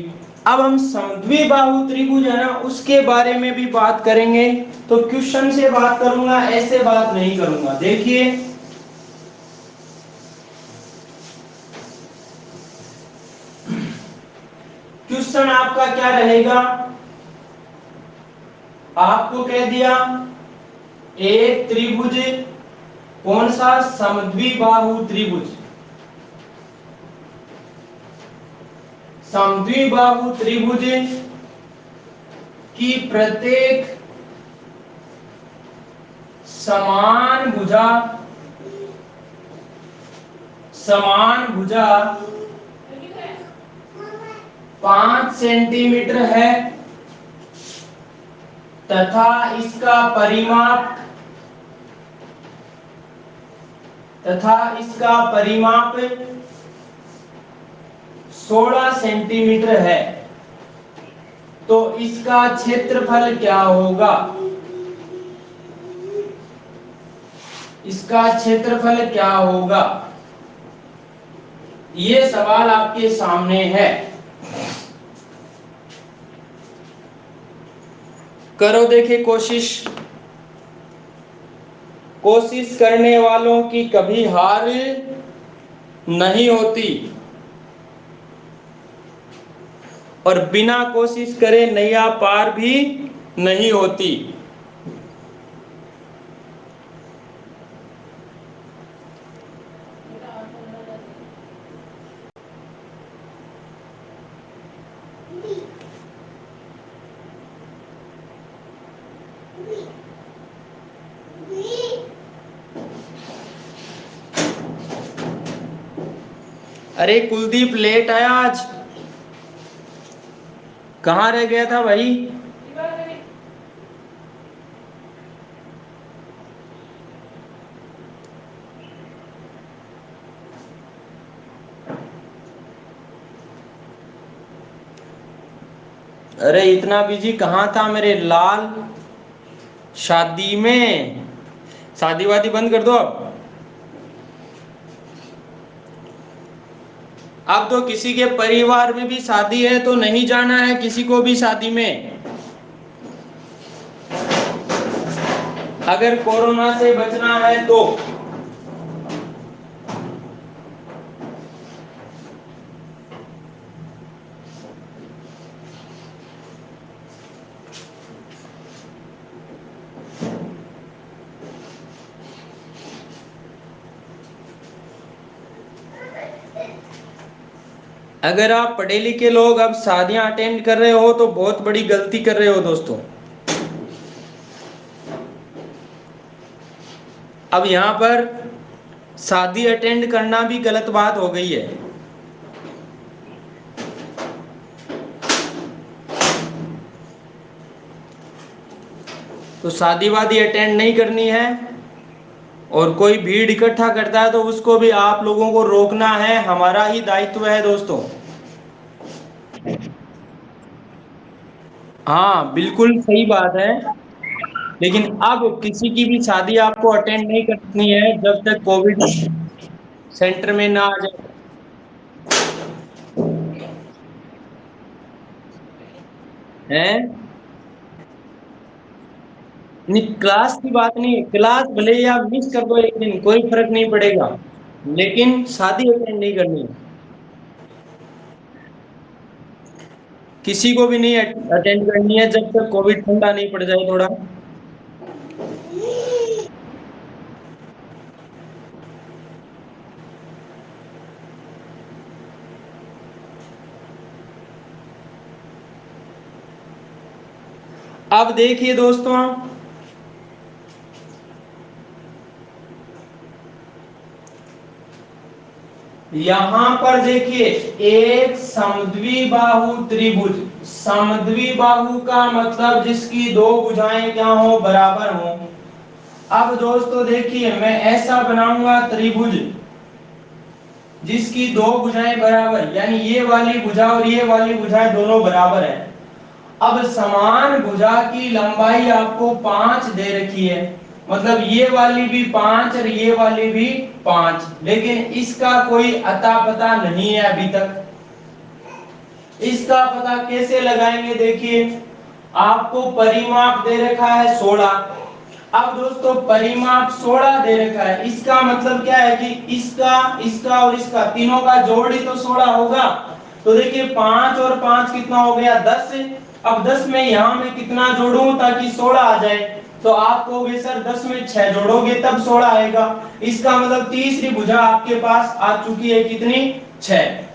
अब हम समद्विबाहु त्रिभुज है ना, उसके बारे में भी बात करेंगे। तो क्वेश्चन से बात करूंगा, ऐसे बात नहीं करूंगा। देखिए, क्वेश्चन आपका क्या रहेगा, आपको कह दिया एक त्रिभुज, कौन सा, समद्विबाहु त्रिभुज। समद्विबाहु त्रिभुज की प्रत्येक समान भुजा, समान भुजा 5 सेंटीमीटर है तथा इसका परिमाप, इसका परिमाप 16 सेंटीमीटर है। तो इसका क्षेत्रफल क्या होगा, इसका क्षेत्रफल क्या होगा, ये सवाल आपके सामने है। करो देखिए कोशिश। कोशिश करने वालों की कभी हार नहीं होती, और बिना कोशिश करे नैया पार भी नहीं होती। अरे कुलदीप लेट आया आज, कहाँ रह गया था भाई। अरे इतना बिजी कहाँ था मेरे लाल, शादी में। शादी वादी बंद कर दो अब तो किसी के परिवार में भी शादी है तो नहीं जाना है किसी को भी शादी में। अगर कोरोना से बचना है तो। अगर आप पढ़े लिखे लोग अब शादियां अटेंड कर रहे हो तो बहुत बड़ी गलती कर रहे हो दोस्तों। अब यहां पर शादी अटेंड करना भी गलत बात हो गई है। तो शादी वादी अटेंड नहीं करनी है, और कोई भीड़ इकट्ठा करता है तो उसको भी आप लोगों को रोकना है, हमारा ही दायित्व है दोस्तों। हाँ बिल्कुल सही बात है, लेकिन अब किसी की भी शादी आपको अटेंड नहीं करनी है जब तक कोविड सेंटर में ना आ जाए। हैं, नहीं क्लास की बात नहीं है, क्लास भले ही आप मिस कर दो एक दिन, कोई फर्क नहीं पड़ेगा, लेकिन शादी अटेंड नहीं करनी है। किसी को भी नहीं अटेंड करनी है जब तक कोविड ठंडा नहीं पड़ जाए थोड़ा। अब देखिए दोस्तों, यहां पर देखिए एक समद्विबाहु त्रिभुज, समद्विबाहु का मतलब जिसकी दो भुजाएं क्या हो, बराबर हो। अब दोस्तों देखिए, मैं ऐसा बनाऊंगा त्रिभुज जिसकी दो भुजाएं बराबर, यानी ये वाली भुजा और ये वाली भुजा दोनों बराबर है। अब समान भुजा की लंबाई आपको 5 दे रखी है, मतलब ये वाली भी 5 और ये वाली भी 5, लेकिन इसका कोई अता पता नहीं है अभी तक। इसका पता कैसे लगाएंगे, देखिए आपको परिमाप दे रखा है 16। अब दोस्तों परिमाप 16 दे रखा है, इसका मतलब क्या है कि इसका इसका और इसका तीनों का जोड़ ही तो 16 होगा। तो देखिए 5 और 5 कितना हो गया, 10। अब 10 में यहां मैं कितना जोड़ूं ताकि 16 आ जाए, तो आप कहोगे सर 10 में 6 जोड़ोगे तब 16 आएगा। इसका मतलब तीसरी भुजा आपके पास आ चुकी है, कितनी, 6।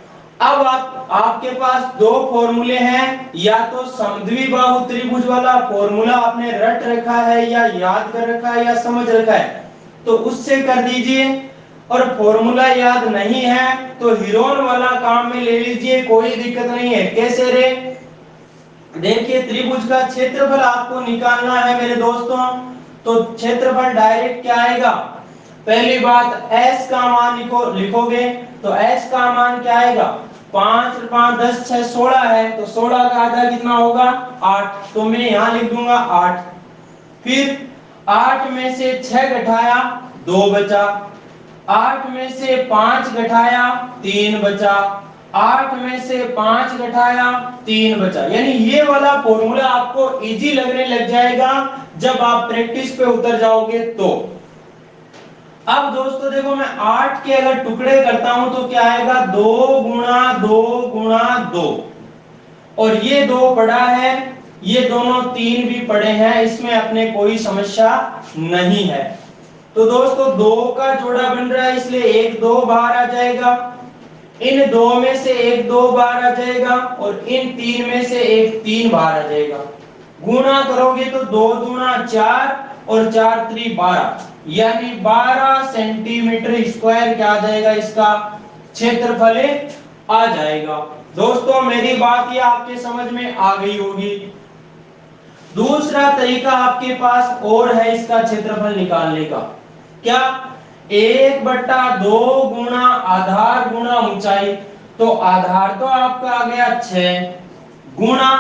अब आपके पास दो फॉर्मूले हैं, या तो समद्विबाहु त्रिभुज वाला फॉर्मूला आपने रट रखा है या याद कर रखा है या समझ रखा है, तो उससे कर दीजिए। और फॉर्मूला याद नहीं है तो हीरोन वाला काम में ले लीजिए, कोई दिक्कत नहीं है। कैसे रे, देखिए त्रिभुज का क्षेत्रफल आपको निकालना है मेरे दोस्तों, तो क्षेत्रफल डायरेक्ट क्या आएगा, पहली बात s का मान लिखोगे, तो s का मान क्या आएगा, 5 और 5 10 6 16 है, तो 16 का आधा कितना होगा, 8, तो मैं यहां लिख दूंगा 8। फिर 8 में से 6 घटाया 2 बचा, 8 में से 5 घटाया 3 बचा, 8 में से 5 घटाया 3 बचा। यानी ये वाला फॉर्मूला आपको इजी लगने लग जाएगा जब आप प्रैक्टिस पे उतर जाओगे तो। अब दोस्तों देखो, मैं 8 के अगर टुकड़े करता हूं तो क्या आएगा, 2 गुणा 2 गुणा 2, और ये 2 पड़ा है, ये दोनों 3 भी पड़े हैं, इसमें अपने कोई समस्या नहीं है। तो दोस्तों 2 का जोड़ा बन रहा है, इसलिए 1 2 बाहर आ जाएगा, इन 2 में से 1 2 बाहर आ जाएगा, और इन 3 में से 1 3 बाहर आ जाएगा। गुणा करोगे तो 2 दूना 4 और 4 3 12, यानी 12 सेंटीमीटर स्क्वायर क्या आ जाएगा, इसका क्षेत्रफल आ जाएगा। दोस्तों मेरी बात ये आपके समझ में आ गई होगी। दूसरा तरीका आपके पास और है इसका क्षेत्रफल निकालने का, क्या, 1/2 गुणा आधार गुणा ऊंचाई। तो आधार तो आपका आ गया 6, गुणा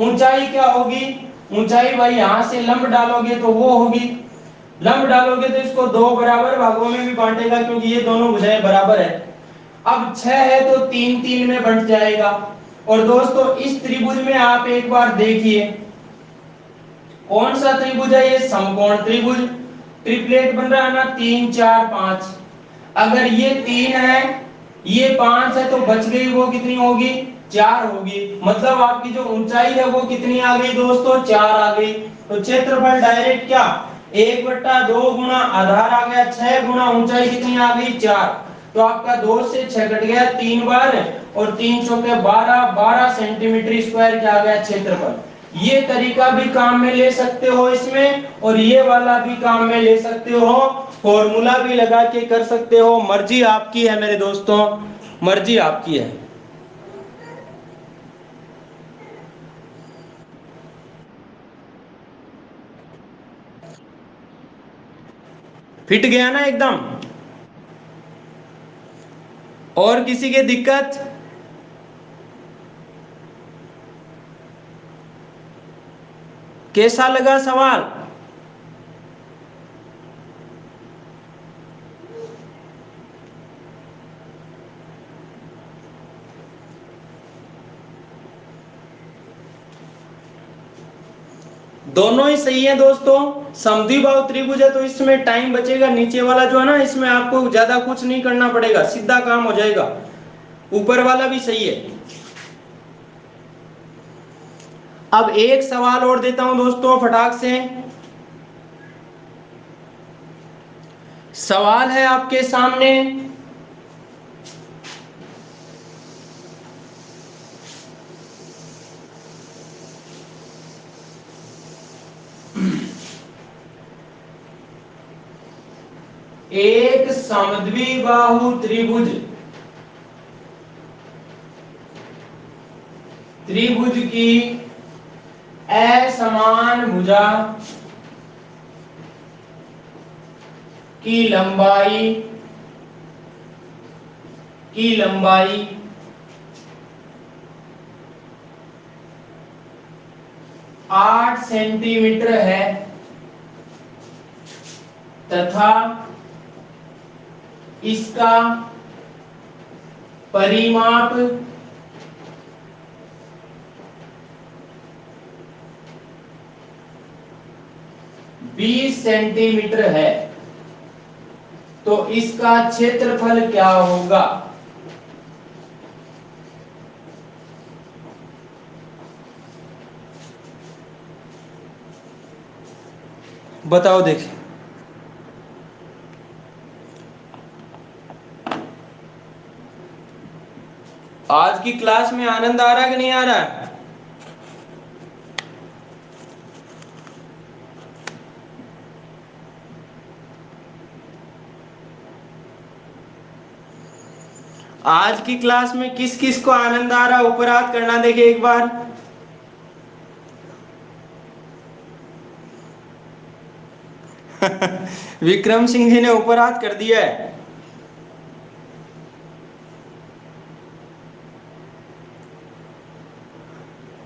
ऊंचाई क्या होगी, ऊंचाई भाई यहां से लंब डालोगे तो वो होगी, लंब डालोगे तो इसको 2 बराबर भागों में भी बांटेगा क्योंकि ये दोनों भुजाएं बराबर है। अब 6 है तो 3 3 में बंट जाएगा। और दोस्तों इस त्रिभुज में आप एक बार देखिए, कौन सा त्रिभुज है, ये समकोण त्रिभुज, ट्रिपलेट बन रहा है ना, 3 4 5। अगर ये 3 है, ये 5 है, तो बच गई वो कितनी होगी, 4 होगी। मतलब आपकी जो ऊंचाई है वो कितनी आ गई दोस्तों, 4 आ गई। तो क्षेत्रफल डायरेक्ट क्या, 1/2 गुणा आधार आ गया 6 गुणा ऊंचाई कितनी आ गई, 4। तो आपका 2 से 6 कट गया 3 बार, और 3 चौके 12, 12 सेंटीमीटर स्क्वायर क्या आ गया क्षेत्रफल। ये तरीका भी काम में ले सकते हो इसमें, और ये वाला भी काम में ले सकते हो, फॉर्मूला भी लगा के कर सकते हो, मर्जी आपकी है मेरे दोस्तों, मर्जी आपकी है। फिट गया ना एकदम, और किसी के दिक्कत, कैसा लगा सवाल। दोनों ही सही है दोस्तों, समद्विबाहु त्रिभुज है तो इसमें टाइम बचेगा, नीचे वाला जो है ना इसमें आपको ज्यादा कुछ नहीं करना पड़ेगा, सीधा काम हो जाएगा। ऊपर वाला भी सही है। अब एक सवाल और देता हूं दोस्तों फटाक से। सवाल है आपके सामने, एक समद्विबाहु त्रिभुज त्रिभुज की असमान भुजा की लंबाई 8 सेंटीमीटर है तथा इसका परिमाप 20 सेंटीमीटर है, तो इसका क्षेत्रफल क्या होगा? बताओ देखिए। आज की क्लास में आनंद आ रहा है कि नहीं आ रहा है? आज की क्लास में किस किस को आनंद आ रहा है? ऊपर हाथ करना देखिए एक बार। विक्रम सिंह जी ने ऊपर हाथ कर दिया है।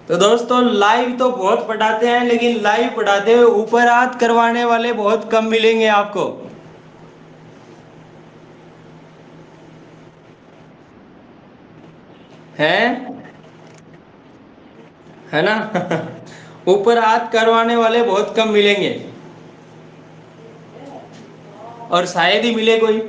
तो दोस्तों लाइव तो बहुत पढ़ाते हैं, लेकिन लाइव पढ़ाते हुए ऊपर हाथ करवाने वाले बहुत कम मिलेंगे आपको। हैं? है ना? ऊपर हाथ करवाने वाले बहुत कम मिलेंगे, और शायद ही मिले कोई।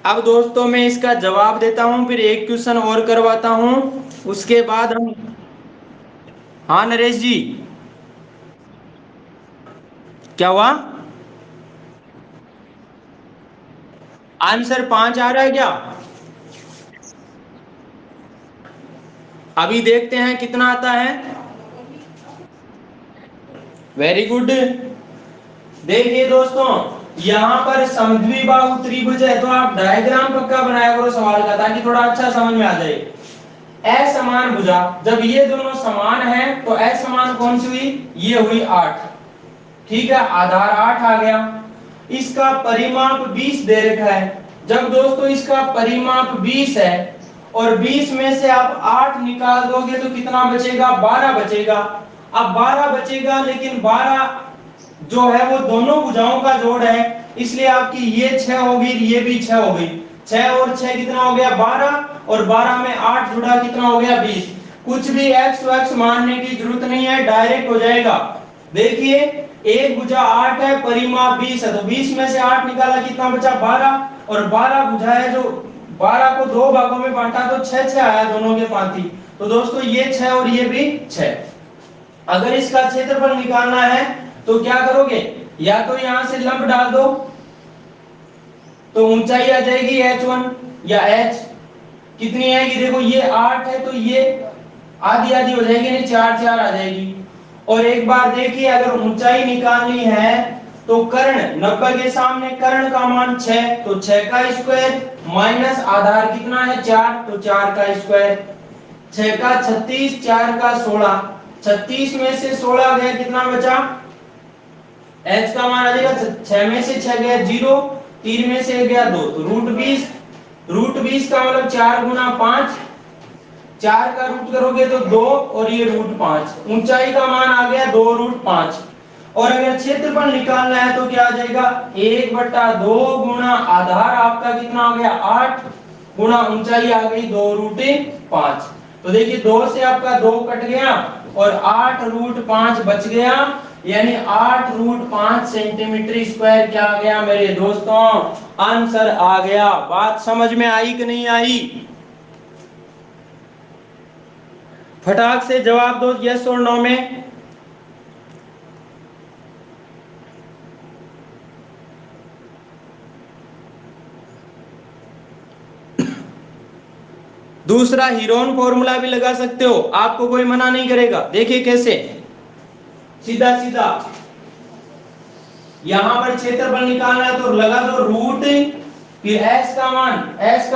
अब दोस्तों मैं इसका जवाब देता हूं, फिर एक क्वेश्चन और करवाता हूं, उसके बाद हम। हाँ नरेश जी, क्या हुआ? आंसर 5 आ रहा है क्या? अभी देखते हैं कितना आता है। Very good. देखिए दोस्तों, यहाँ पर समद्विबाहु त्रिभुज है, तो आप डायग्राम पक्का बनाया करो सवाल का, ताकि थोड़ा अच्छा समझ में आ जाए। असमान भुजा, जब ये दोनों समान हैं तो असमान कौन सी हुई? ये हुई 8। ठीक है, आधार 8 आ गया। इसका परिमाप 20 दे रखा है। जब दोस्तों इसका परिमाप 20 है और 20 में से आप 8 निकाल दोगे तो कितना बचेगा? 12 बचेगा। अब 12 बचेगा, लेकिन 12 जो है वो दोनों भुजाओं का जोड़ है, इसलिए आपकी ये 6 होगी, ये भी 6 हो गई। 6 और 6 कितना हो गया? 12, और 12 में 8 जुड़ा, कितना हो गया? 20। कुछ भी x तो x मानने की जरूरत नहीं है, डायरेक्ट हो जाएगा। देखिए, एक भुजा 8 है, परिमाप 20 है, तो 20 में से 8 निकाला, कितना बचा? 12। और 12 भुजा है, जो 12 को दो भागों में बांटा तो 6 आया दोनों के पांति। तो दोस्तों ये 6 और ये भी 6। अगर इसका क्षेत्रफल निकालना है तो क्या करोगे? या तो यहां से लंब डाल दो, तो ऊंचाई आ जाएगी h1 या h कितनी आएगी? देखो ये 8 है, तो ये आधी आधी हो जाएगी, नहीं 4 4 आ जाएगी। और एक बार देखिए, अगर ऊंचाई निकालनी है तो कर्ण 90 के सामने कर्ण का मान 6, तो 6 का स्क्वायर माइनस आधार कितना है? 4, तो 4 का स्क्वायर। 6 का 36, 4 का 16, 36 में से 16 गया, कितना बचा? h का मान आ जाएगा, 6 में से 6 गया 0, 3 में से गया 2, तो √20। √20 का मतलब 4 गुना 5, 4 का रूट करोगे तो 2, और ये √5। ऊंचाई का मान आ गया 2√5। और अगर क्षेत्रफल निकालना है तो क्या आ जाएगा? 1/2 गुना आधार आपका कितना आ गया? 8, गुना ऊंचाई आ गई 2√5। तो देखिए 2 से आपका 2 कट गया, और 8√5 बच गया, यानी 8√5 सेंटीमीटर स्क्वायर क्या आ गया मेरे दोस्तों? आंसर आ गया। बात समझ में आई कि नहीं आई? फटाक से जवाब दो यस और नो में। दूसरा हीरोन फॉर्मूला भी लगा सकते हो, आपको कोई मना नहीं करेगा। देखिए कैसे, सीधा सीधा यहां पर क्षेत्रफल निकालना है तो लगा दो रूट, फिर s का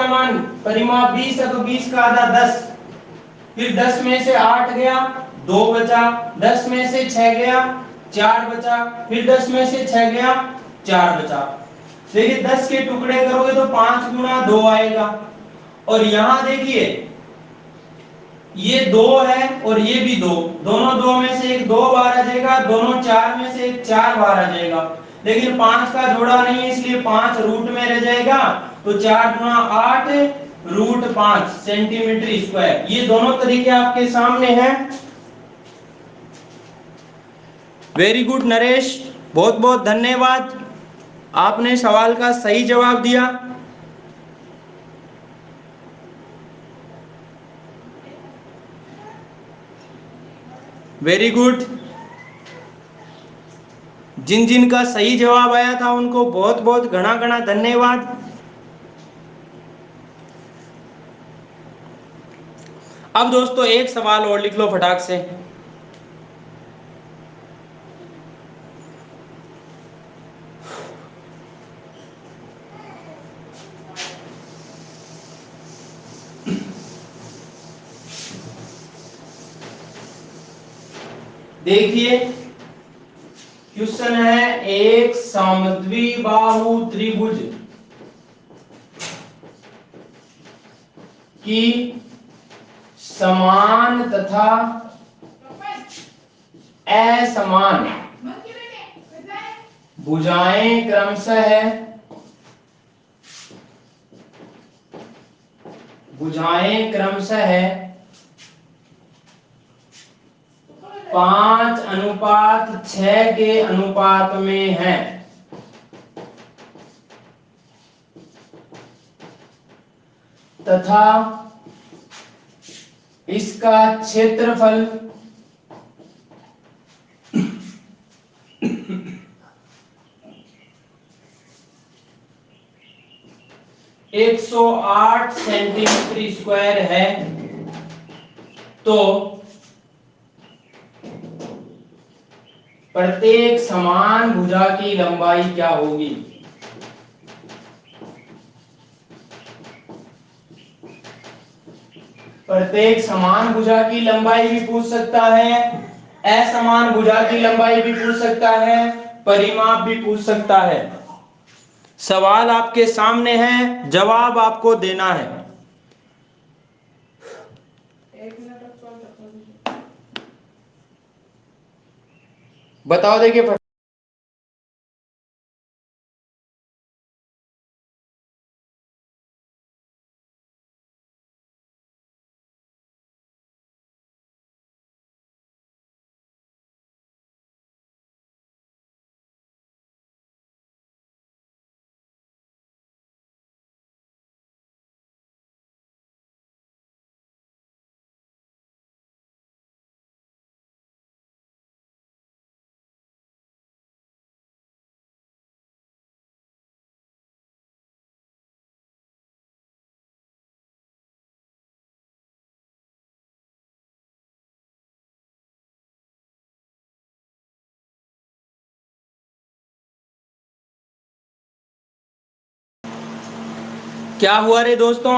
मान परिमाप 20 है तो 20 का आधा 10, फिर 10 में से 8 गया 2 बचा, 10 में से 6 गया 4 बचा, फिर 10 में से 6 गया 4 बचा। देखिए 10 के टुकड़े करोगे तो 5 गुना 2 आएगा, और यहां देखिए ये 2 है और ये भी 2, दोनों 2 में से एक 2 बार आ जाएगा, दोनों 4 में से एक 4 बार आ जाएगा, लेकिन 5 का जोड़ा नहीं है इसलिए 5 रूट में रह जाएगा, तो 4 गुना 8 रूट 5 सेंटीमीटर स्क्वायर। ये दोनों तरीके आपके सामने हैं। वेरी गुड नरेश, बहुत बहुत धन्यवाद, आपने सवाल का सही जवाब दिया। वेरी गुड, जिन जिन का सही जवाब आया था उनको बहुत बहुत घना घना धन्यवाद। अब दोस्तों एक सवाल और लिख लो फटाक से। देखिए क्वेश्चन है, एक समद्विबाहु त्रिभुज की समान तथा असमान भुजाएं क्रमशः 5:6 के अनुपात में है, तथा इसका क्षेत्रफल 108 सेंटीमीटर स्क्वायर है, तो प्रत्येक समान भुजा की लंबाई क्या होगी? प्रत्येक समान भुजा की लंबाई भी पूछ सकता है, असमान भुजा की लंबाई भी पूछ सकता है, परिमाप भी पूछ सकता है। सवाल आपके सामने है, जवाब आपको देना है। बताओ, देखिए क्या हुआ रे दोस्तों,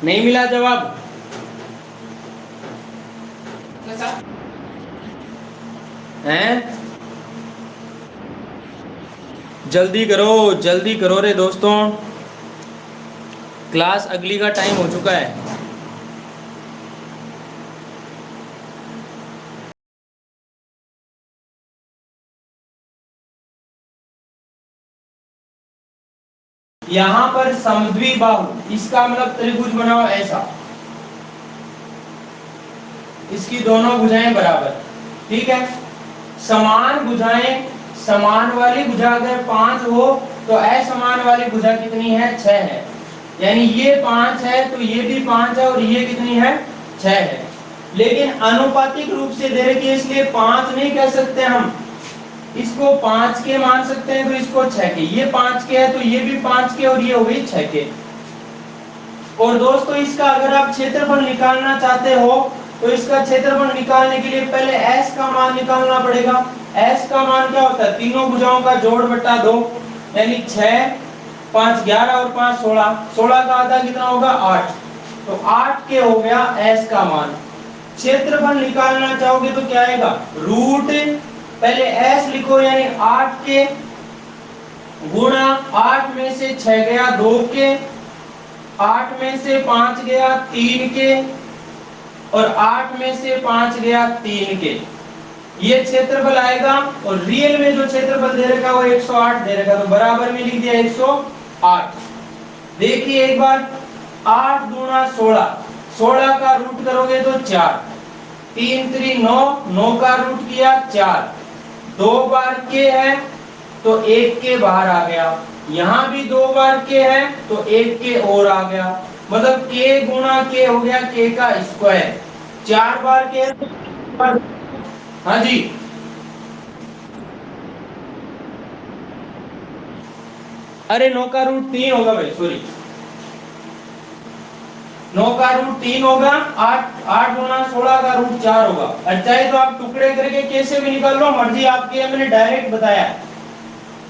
नहीं मिला जवाब? हैं? जल्दी करो रे दोस्तों, क्लास अगली का टाइम हो चुका है। यहां पर समद्विबाहु, इसका मतलब त्रिभुज बनाओ ऐसा, इसकी दोनों भुजाएं बराबर, ठीक है। समान भुजाएं, समान वाली भुजा अगर 5 हो तो असमान वाली भुजा कितनी है? 6 है। यानी ये 5 है तो ये भी 5 है, और ये कितनी है? 6 है। लेकिन अनुपातिक रूप से दे रखी है इसलिए 5 नहीं कह सकते हम, इसको 5 के मान सकते हैं, तो इसको 6 के। ये 5 के है तो ये भी 5 के, और ये हो गई 6 के। और दोस्तों इसका अगर आप क्षेत्रफल निकालना चाहते हो तो इसका क्षेत्रफल निकालने के लिए पहले s का मान निकालना पड़ेगा। s का मान क्या होता है, तीनों भुजाओं का जोड़ बटा 2, यानी 6 5 11 और 5 16, 16 का आधा कितना होगा 8, तो 8 के हो गया s का मान। क्षेत्रफल निकालना चाहोगे तो क्या आएगा, रूट पहले s लिखो यानी 8 के गुणा 8 में से 6 गया 2 के, 8 में से 5 गया 3 के, और 8 में से 5 गया 3 के, ये क्षेत्रफल आएगा। और रियल में जो क्षेत्रफल दे रखा है वो 108 दे रखा है, तो बराबर में लिख दिया 108। देखिए एक बार, 8 गुणा 16, 16 का रूट करोगे तो 4, 3 3 9, 9 का रूट किया 4, 2 बार के है तो 1 के बाहर आ गया, यहाँ भी 2 बार के है तो 1 के और आ गया, मतलब k गुणा k हो गया k का स्क्वायर। 4 बार के है तो हाँ जी, अरे 9 का रूट 3 होगा भाई, सॉरी 9 का रूट 3 होगा, 8 8 गुना 16 का रूट 4 होगा। अच्छा है तो आप टुकड़े करके कैसे भी निकाल लो, मर्जी आपकी है, मैंने डायरेक्ट बताया,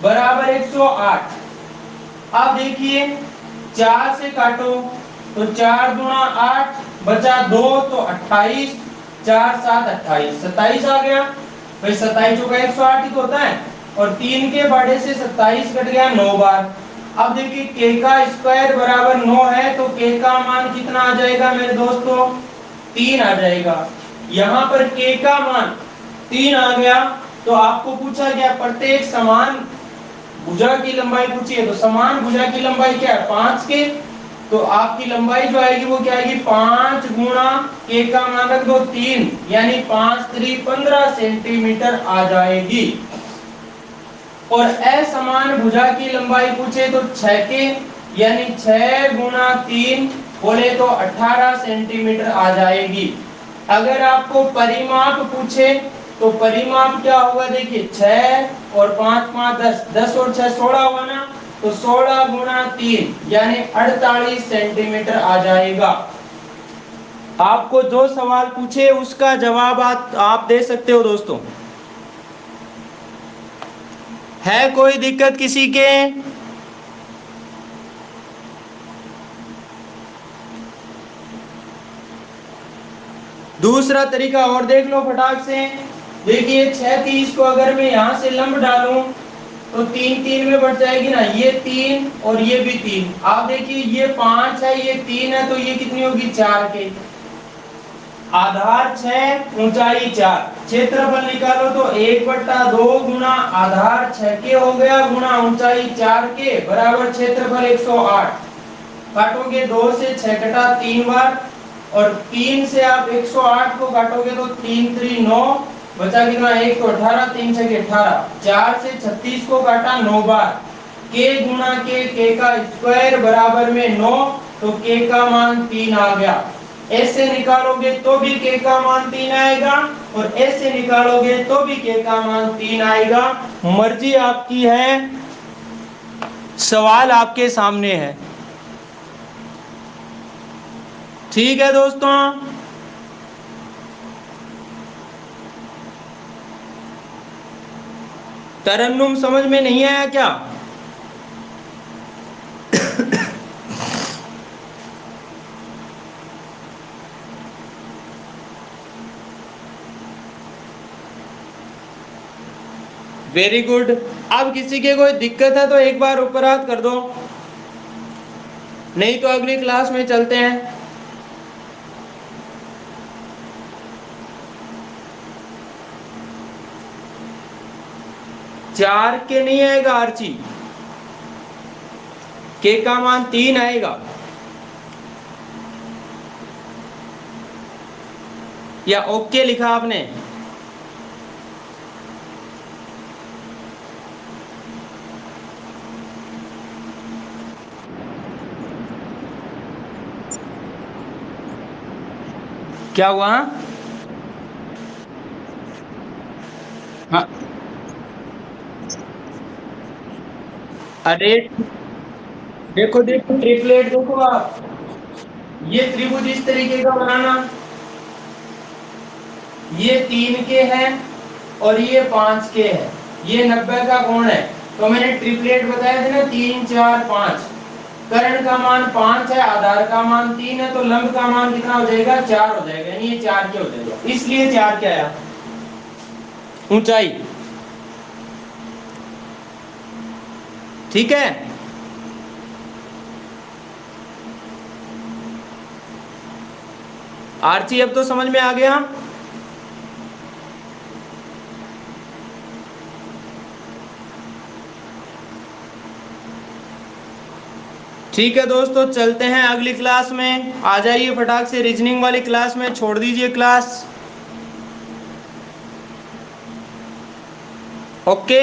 बराबर 108। अब देखिए 4 से काटो तो 4 गुना 8 बचा 2 तो 28, 4 7 28, 27 आ गया भाई, 27 का 108 ही तो होता है, और 3 के बाड़े से 27 कट गया 9 बार। अब देखिए k का स्क्वायर बराबर 9 है, तो k का मान कितना आ जाएगा मेरे दोस्तों, 3 आ जाएगा। यहाँ पर k का मान 3 आ गया, तो आपको पूछा गया प्रत्येक समान भुजा की लंबाई पूछी है, तो समान भुजा की लंबाई क्या है 5 के, तो आपकी लंबाई जो आएगी वो क्या आएगी 5 गुणा k का मान रख दो 3, यानी 5 3 15 सेंटीमीटर आ जाएगी। और असमान भुजा की लंबाई पूछे तो 6 के, यानी 6 गुणा 3 बोले तो 18 सेंटीमीटर आ जाएगी। अगर आपको परिमाप पूछे तो परिमाप क्या होगा, देखिए 6 और 5 5 10, 10 और 6 16 हुआ ना, तो 16 गुणा 3 यानी 48 सेंटीमीटर आ जाएगा। आपको जो सवाल पूछे उसका जवाब आप दे सकते हो दोस्तों। है कोई दिक्कत किसी के? दूसरा तरीका और देख लो फटाक से। देखिए 36 को अगर मैं यहाँ से लंब डालूं तो 3 3 में बढ़ जाएगी ना, ये 3 और ये भी 3। आप देखिए ये 5 है ये 3 है, तो ये कितनी होगी 4 के। आधार 6 ऊंचाई 4, क्षेत्रफल निकालो तो 1/2 गुना आधार 6 के हो गया गुना ऊंचाई 4 के बराबर क्षेत्रफल 108। काटोगे 2 से 6 कटा 3 बार, और 3 से आप 108 को काटोगे तो 3 3 9, बचा कितना 1 तो 18, 3 6 18, 4 से 36 को काटा 9 बार, k गुना k का स्क्वायर बराबर में 9, तो k का मान 3 आ गया। ऐसे निकालोगे तो भी k का मान 3 आएगा, और ऐसे निकालोगे तो भी k का मान 3 आएगा। मर्जी आपकी है, सवाल आपके सामने है। ठीक है दोस्तों, तरन्नुम समझ में नहीं आया क्या? Very good. अब किसी के कोई दिक्कत है तो एक बार ऊपर हाथ कर दो, नहीं तो अगली क्लास में चलते हैं। चार के नहीं आएगा आर्ची, के का मान 3 आएगा, या ओके लिखा आपने? क्या हुआ? हाँ, अरे देखो देखो ट्रिपलेट देखो आप, ये त्रिभुज इस तरीके का बनाना, ये 3 के हैं और ये 5 के हैं, ये 90 का कोण है। तो मैंने ट्रिपलेट बताया था ना 3 4 5, कर्ण का मान 5 है, आधार का मान 3 है, तो लंब का मान कितना हो जाएगा 4 हो जाएगा, यानी ये 4 के हो जाएगा, इसलिए 4 क्या आया ऊंचाई। ठीक है, आरती अब तो समझ में आ गया। ठीक है दोस्तों, चलते हैं अगली क्लास में। आ जाइए फटाक से रीजनिंग वाली क्लास में, छोड़ दीजिए क्लास। ओके।